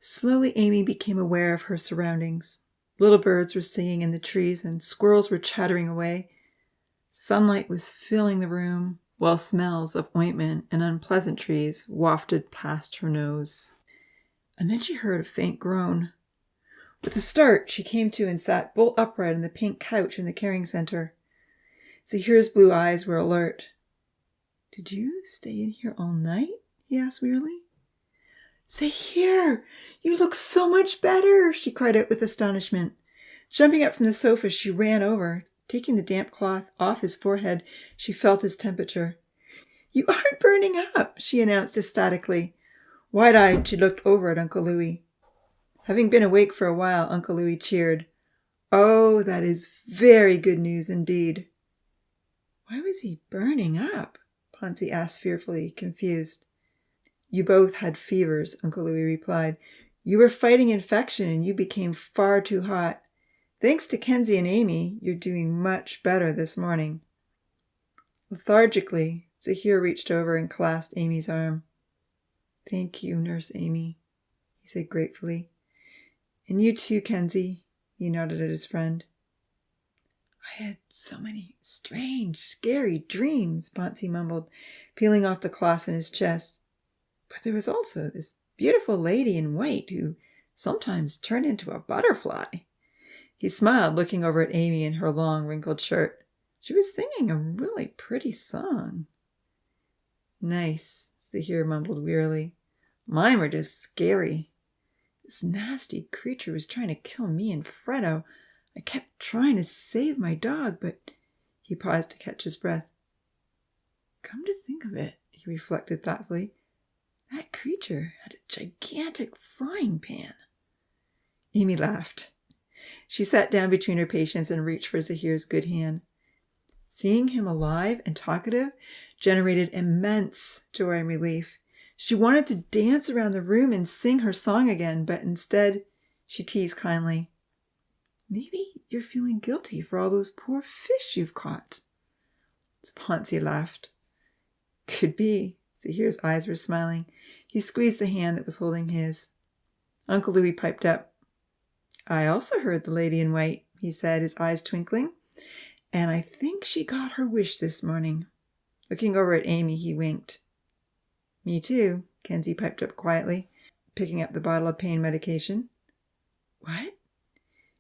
Slowly Amy became aware of her surroundings. Little birds were singing in the trees and squirrels were chattering away. Sunlight was filling the room, while smells of ointment and unpleasantries wafted past her nose. And then she heard a faint groan. With a start, she came to and sat bolt upright on the pink couch in the caring center. Zahir's blue eyes were alert. "Did you stay in here all night?" he asked wearily. "Zahir, you look so much better!" she cried out with astonishment. Jumping up from the sofa, she ran over. Taking the damp cloth off his forehead, she felt his temperature. "You aren't burning up," she announced ecstatically. Wide-eyed, she looked over at Uncle Louis. Having been awake for a while, Uncle Louis cheered. "Oh, that is very good news indeed." "Why was he burning up?" Ponzi asked fearfully, confused. "You both had fevers," Uncle Louis replied. "You were fighting infection and you became far too hot. Thanks to Kenzie and Amy, you're doing much better this morning." Lethargically, Zahir reached over and clasped Amy's arm. "Thank you, Nurse Amy," he said gratefully. "And you too, Kenzie," he nodded at his friend. "I had so many strange, scary dreams," Ponzi mumbled, peeling off the cloth in his chest. "But there was also this beautiful lady in white who sometimes turned into a butterfly." He smiled, looking over at Amy in her long, wrinkled shirt. She was singing a really pretty song. "Nice," Zahir mumbled wearily. "Mine were just scary. This nasty creature was trying to kill me and Fredo. I kept trying to save my dog, but..." He paused to catch his breath. "Come to think of it," he reflected thoughtfully, "that creature had a gigantic frying pan." Amy laughed. She sat down between her patients and reached for Zahir's good hand. Seeing him alive and talkative generated immense joy and relief. She wanted to dance around the room and sing her song again, but instead she teased kindly. "Maybe you're feeling guilty for all those poor fish you've caught." Ponzi laughed. "Could be." Zahir's eyes were smiling. He squeezed the hand that was holding his. Uncle Louis piped up. "I also heard the lady in white," he said, his eyes twinkling. "And I think she got her wish this morning." Looking over at Amy, he winked. "Me too," Kenzie piped up quietly, picking up the bottle of pain medication. "What?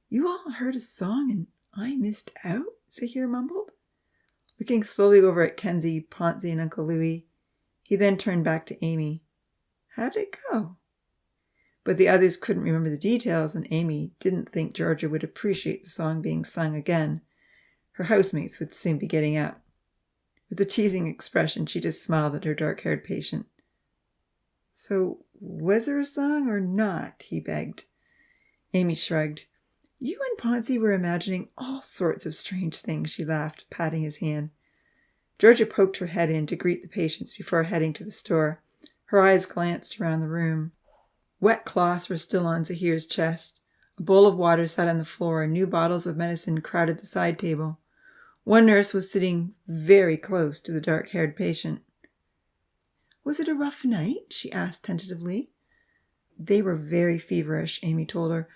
You all heard a song and I missed out?" Zahir mumbled. Looking slowly over at Kenzie, Ponzi, and Uncle Louis, he then turned back to Amy. "How did it go?" But the others couldn't remember the details, and Amy didn't think Georgia would appreciate the song being sung again. Her housemates would soon be getting up. With a teasing expression, she just smiled at her dark-haired patient. "So, was there a song or not?" he begged. Amy shrugged. "You and Ponzi were imagining all sorts of strange things," she laughed, patting his hand. Georgia poked her head in to greet the patients before heading to the store. Her eyes glanced around the room. Wet cloths were still on Zahir's chest. A bowl of water sat on the floor, and new bottles of medicine crowded the side table. One nurse was sitting very close to the dark-haired patient. "Was it a rough night?" she asked tentatively. "They were very feverish," Amy told her.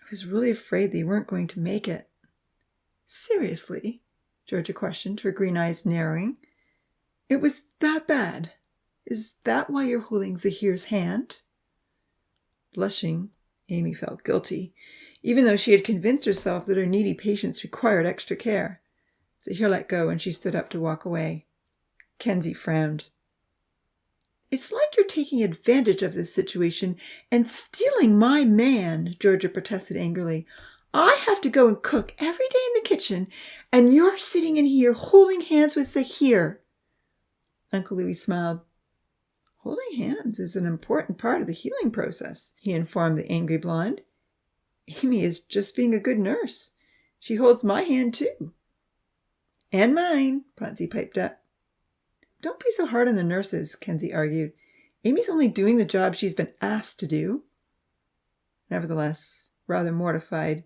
"I was really afraid they weren't going to make it." "Seriously?" Georgia questioned, her green eyes narrowing. "It was that bad? Is that why you're holding Zahir's hand?" Blushing, Amy felt guilty, even though she had convinced herself that her needy patients required extra care. Zahir let go and she stood up to walk away. Kenzie frowned. "It's like you're taking advantage of this situation and stealing my man," Georgia protested angrily. "I have to go and cook every day in the kitchen, and you're sitting in here holding hands with Zahir." Uncle Louis smiled. "Holding hands is an important part of the healing process," he informed the angry blonde. "Amy is just being a good nurse. She holds my hand, too." "And mine," Ponzi piped up. "Don't be so hard on the nurses," Kenzie argued. "Amy's only doing the job she's been asked to do." Nevertheless, rather mortified,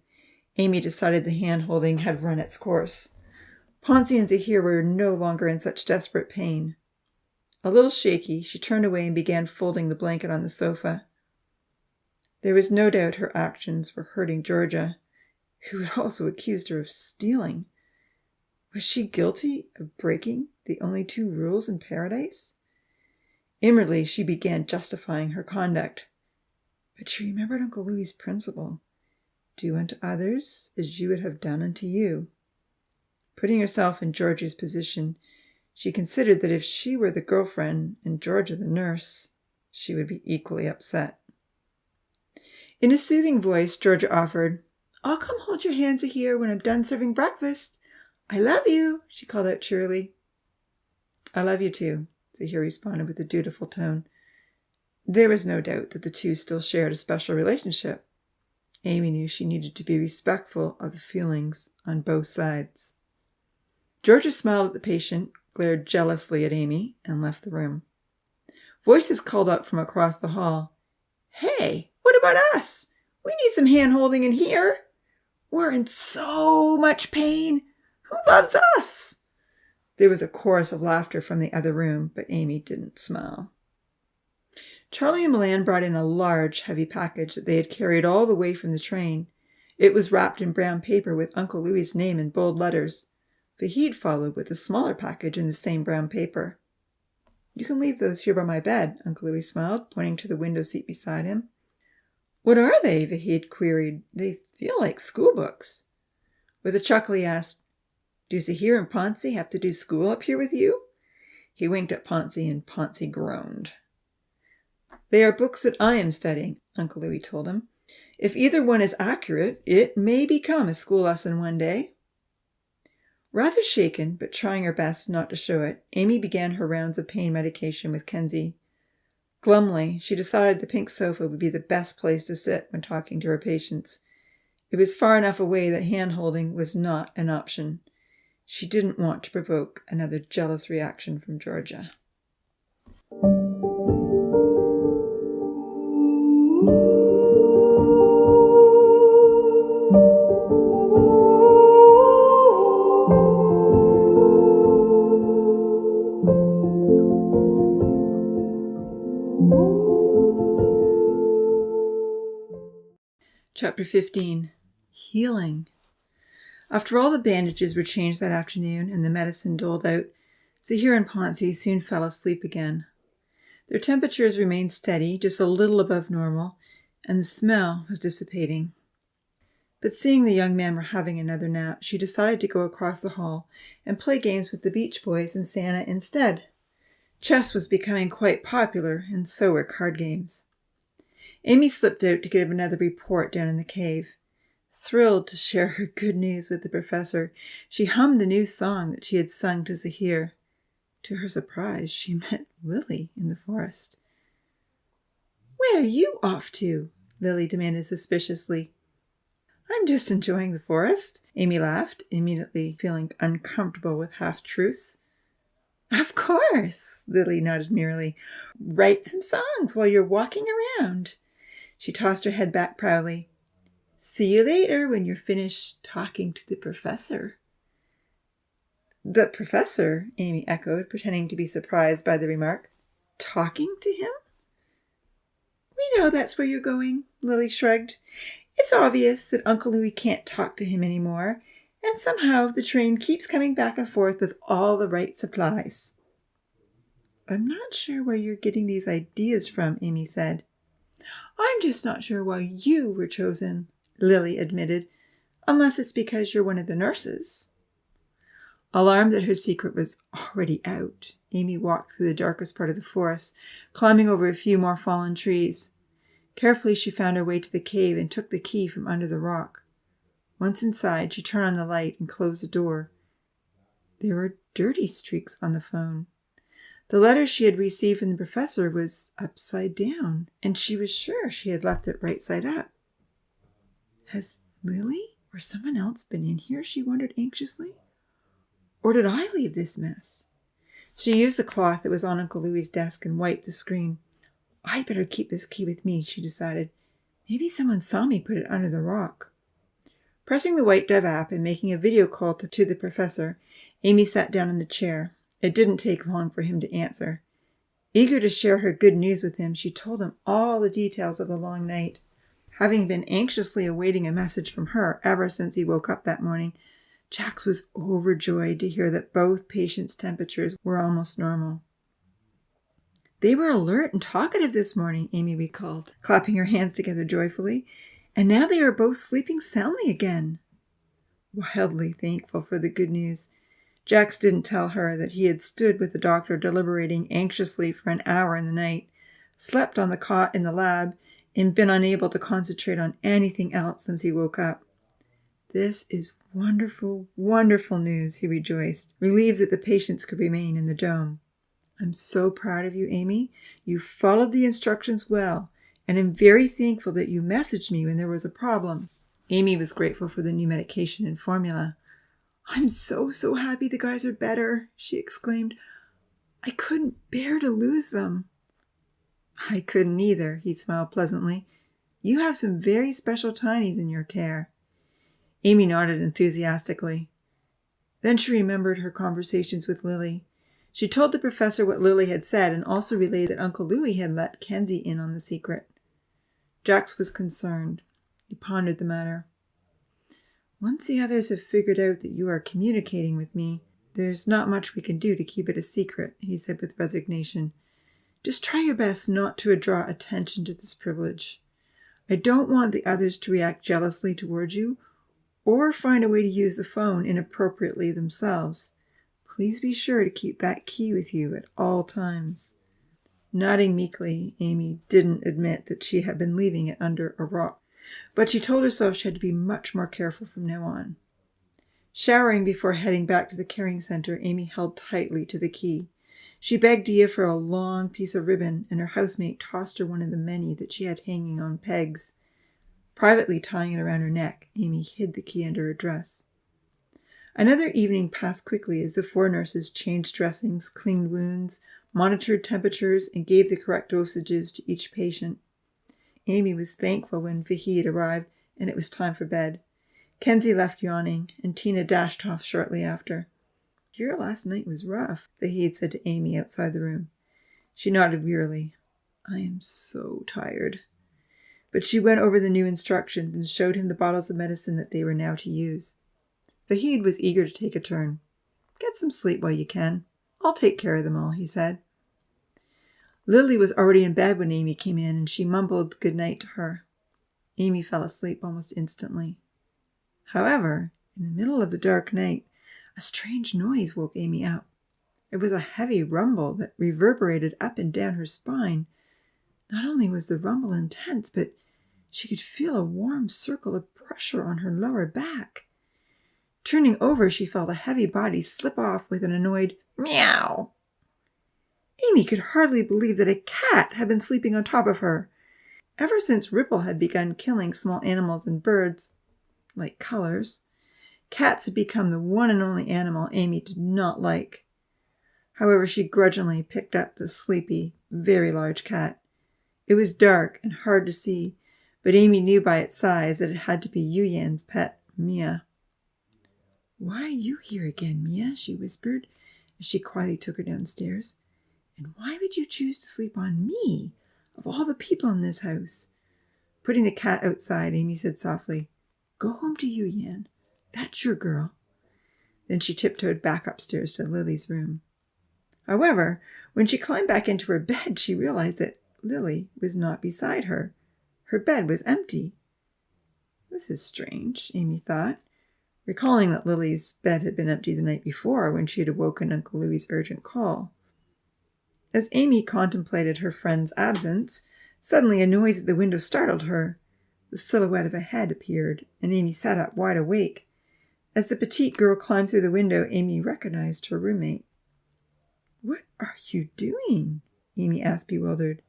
Amy decided the hand-holding had run its course. Ponzi and Zahir were no longer in such desperate pain. A little shaky, she turned away and began folding the blanket on the sofa. There was no doubt her actions were hurting Georgia, who had also accused her of stealing. Was she guilty of breaking the only 2 rules in paradise? Inwardly, she began justifying her conduct. But she remembered Uncle Louis's principle: do unto others as you would have done unto you. Putting herself in Georgia's position, she considered that if she were the girlfriend and Georgia the nurse, she would be equally upset. In a soothing voice, Georgia offered, "I'll come hold your hands here when I'm done serving breakfast. I love you," she called out cheerily. "I love you too," Zahir responded with a dutiful tone. There was no doubt that the 2 still shared a special relationship. Amy knew she needed to be respectful of the feelings on both sides. Georgia smiled at the patient, glared jealously at Amy, and left the room. Voices called up from across the hall. "Hey, what about us? We need some hand-holding in here. We're in so much pain. Who loves us?" There was a chorus of laughter from the other room, but Amy didn't smile. Charlie and Milan brought in a large, heavy package that they had carried all the way from the train. It was wrapped in brown paper with Uncle Louis's name in bold letters. Vahid followed with a smaller package in the same brown paper. "You can leave those here by my bed," Uncle Louis smiled, pointing to the window seat beside him. "What are they?" Vahid queried. "They feel like school books." With a chuckle he asked, "Do Zahir and Ponce have to do school up here with you?" He winked at Ponce, and Ponce groaned. "They are books that I am studying," Uncle Louis told him. "If either one is accurate, it may become a school lesson one day." Rather shaken, but trying her best not to show it, Amy began her rounds of pain medication with Kenzie. Glumly, she decided the pink sofa would be the best place to sit when talking to her patients. It was far enough away that hand-holding was not an option. She didn't want to provoke another jealous reaction from Georgia. Chapter 15. Healing. After all the bandages were changed that afternoon and the medicine doled out, Zahir and Ponce soon fell asleep again. Their temperatures remained steady, just a little above normal, and the smell was dissipating. But seeing the young men were having another nap, she decided to go across the hall and play games with the Beach Boys and Santa instead. Chess was becoming quite popular, and so were card games. Amy slipped out to give another report down in the cave. Thrilled to share her good news with the professor, she hummed the new song that she had sung to Zahir. To her surprise, she met Lily in the forest. "Where are you off to?" Lily demanded suspiciously. "I'm just enjoying the forest," Amy laughed, immediately feeling uncomfortable with half-truths. "Of course," Lily nodded merrily. "Write some songs while you're walking around." She tossed her head back proudly. "See you later when you're finished talking to the professor." "The professor?" Amy echoed, pretending to be surprised by the remark. "Talking to him?" "We know that's where you're going," Lily shrugged. "It's obvious that Uncle Louis can't talk to him anymore, and somehow the train keeps coming back and forth with all the right supplies." "I'm not sure where you're getting these ideas from," Amy said. "I'm just not sure why you were chosen," Lily admitted, "unless it's because you're one of the nurses." Alarmed that her secret was already out, Amy walked through the darkest part of the forest, climbing over a few more fallen trees. Carefully, she found her way to the cave and took the key from under the rock. Once inside, she turned on the light and closed the door. There were dirty streaks on the phone. The letter she had received from the professor was upside down, and she was sure she had left it right side up. "Has Lily or someone else been in here?" she wondered anxiously. "Or did I leave this mess?" She used the cloth that was on Uncle Louis's desk and wiped the screen. "I'd better keep this key with me," she decided. "Maybe someone saw me put it under the rock." Pressing the White Dove app and making a video call to the professor, Amy sat down in the chair. It didn't take long for him to answer. Eager to share her good news with him, she told him all the details of the long night. Having been anxiously awaiting a message from her ever since he woke up that morning, Jax was overjoyed to hear that both patients' temperatures were almost normal. They were alert and talkative this morning, Amy recalled, clapping her hands together joyfully, and now they are both sleeping soundly again. Wildly thankful for the good news, Jax didn't tell her that he had stood with the doctor deliberating anxiously for an hour in the night, slept on the cot in the lab, and been unable to concentrate on anything else since he woke up. This is wonderful, wonderful news, he rejoiced, relieved that the patients could remain in the dome. I'm so proud of you, Amy. You followed the instructions well, and am very thankful that you messaged me when there was a problem. Amy was grateful for the new medication and formula. I'm so happy the guys are better, she exclaimed. I couldn't bear to lose them. I couldn't either, he smiled pleasantly. You have some very special tinies in your care. Amy nodded enthusiastically. Then she remembered her conversations with Lily. She told the professor what Lily had said and also relayed that Uncle Louis had let Kenzie in on the secret. Jax was concerned. He pondered the matter. Once the others have figured out that you are communicating with me, there's not much we can do to keep it a secret, he said with resignation. Just try your best not to draw attention to this privilege. I don't want the others to react jealously towards you or find a way to use the phone inappropriately themselves. Please be sure to keep that key with you at all times. Nodding meekly, Amy didn't admit that she had been leaving it under a rock, but she told herself she had to be much more careful from now on. Showering before heading back to the caring center, Amy held tightly to the key. She begged Dia for a long piece of ribbon, and her housemate tossed her one of the many that she had hanging on pegs. Privately tying it around her neck, Amy hid the key under her dress. Another evening passed quickly as the 4 nurses changed dressings, cleaned wounds, monitored temperatures, and gave the correct dosages to each patient. Amy was thankful when Vahid arrived and it was time for bed. Kenzie left yawning, and Tina dashed off shortly after. Your last night was rough, Vahid said to Amy outside the room. She nodded wearily. I am so tired. But she went over the new instructions and showed him the bottles of medicine that they were now to use. Vahid was eager to take a turn. Get some sleep while you can. I'll take care of them all, he said. Lily was already in bed when Amy came in, and she mumbled good night to her. Amy fell asleep almost instantly. However, in the middle of the dark night, a strange noise woke Amy up. It was a heavy rumble that reverberated up and down her spine. Not only was the rumble intense, but she could feel a warm circle of pressure on her lower back. Turning over, she felt a heavy body slip off with an annoyed meow. Amy could hardly believe that a cat had been sleeping on top of her. Ever since Ripple had begun killing small animals and birds, like colors, cats had become the one and only animal Amy did not like. However, she grudgingly picked up the sleepy, very large cat. It was dark and hard to see, but Amy knew by its size that it had to be Yuyan's pet, Mia. Why are you here again, Mia? She whispered as she quietly took her downstairs. And why would you choose to sleep on me, of all the people in this house? Putting the cat outside, Amy said softly, Go home to Yuyan. That's your girl. Then she tiptoed back upstairs to Lily's room. However, when she climbed back into her bed, she realized that Lily was not beside her. Her bed was empty. This is strange, Amy thought, recalling that Lily's bed had been empty the night before when she had awoken Uncle Louis's urgent call. As Amy contemplated her friend's absence, suddenly a noise at the window startled her. The silhouette of a head appeared, and Amy sat up wide awake. As the petite girl climbed through the window, Amy recognized her roommate. What are you doing? Amy asked, bewildered.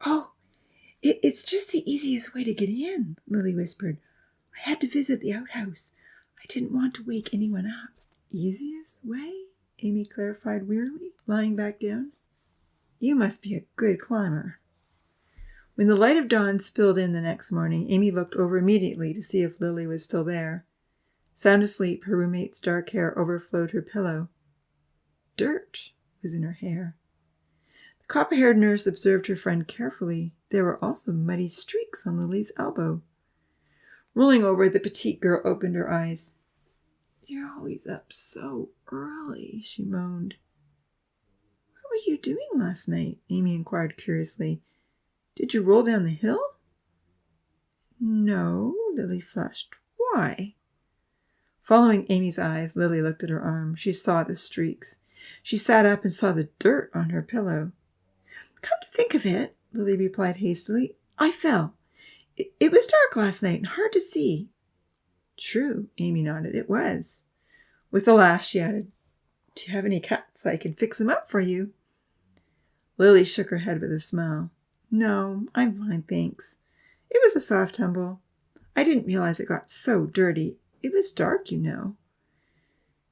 Oh, it's just the easiest way to get in, Lily whispered. I had to visit the outhouse. I didn't want to wake anyone up. Easiest way? Amy clarified wearily, lying back down. You must be a good climber. When the light of dawn spilled in the next morning, Amy looked over immediately to see if Lily was still there. Sound asleep, her roommate's dark hair overflowed her pillow. Dirt was in her hair. The copper-haired nurse observed her friend carefully. There were also muddy streaks on Lily's elbow. Rolling over, the petite girl opened her eyes. You're always up so early, she moaned. What were you doing last night? Amy inquired curiously. Did you roll down the hill? No, Lily flushed. Why? Following Amy's eyes, Lily looked at her arm. She saw the streaks. She sat up and saw the dirt on her pillow. Come to think of it, Lily replied hastily, I fell. It was dark last night and hard to see. True, Amy nodded. It was. With a laugh, she added, Do you have any cats? I can fix them up for you. Lily shook her head with a smile. No, I'm fine, thanks. It was a soft tumble. I didn't realize it got so dirty. It was dark, you know.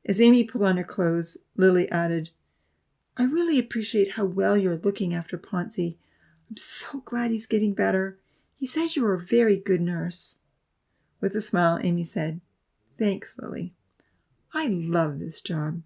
As Amy pulled on her clothes, Lily added, I really appreciate how well you're looking after Ponzi. I'm so glad he's getting better. He says you are a very good nurse. With a smile, Amy said, Thanks, Lily. I love this job.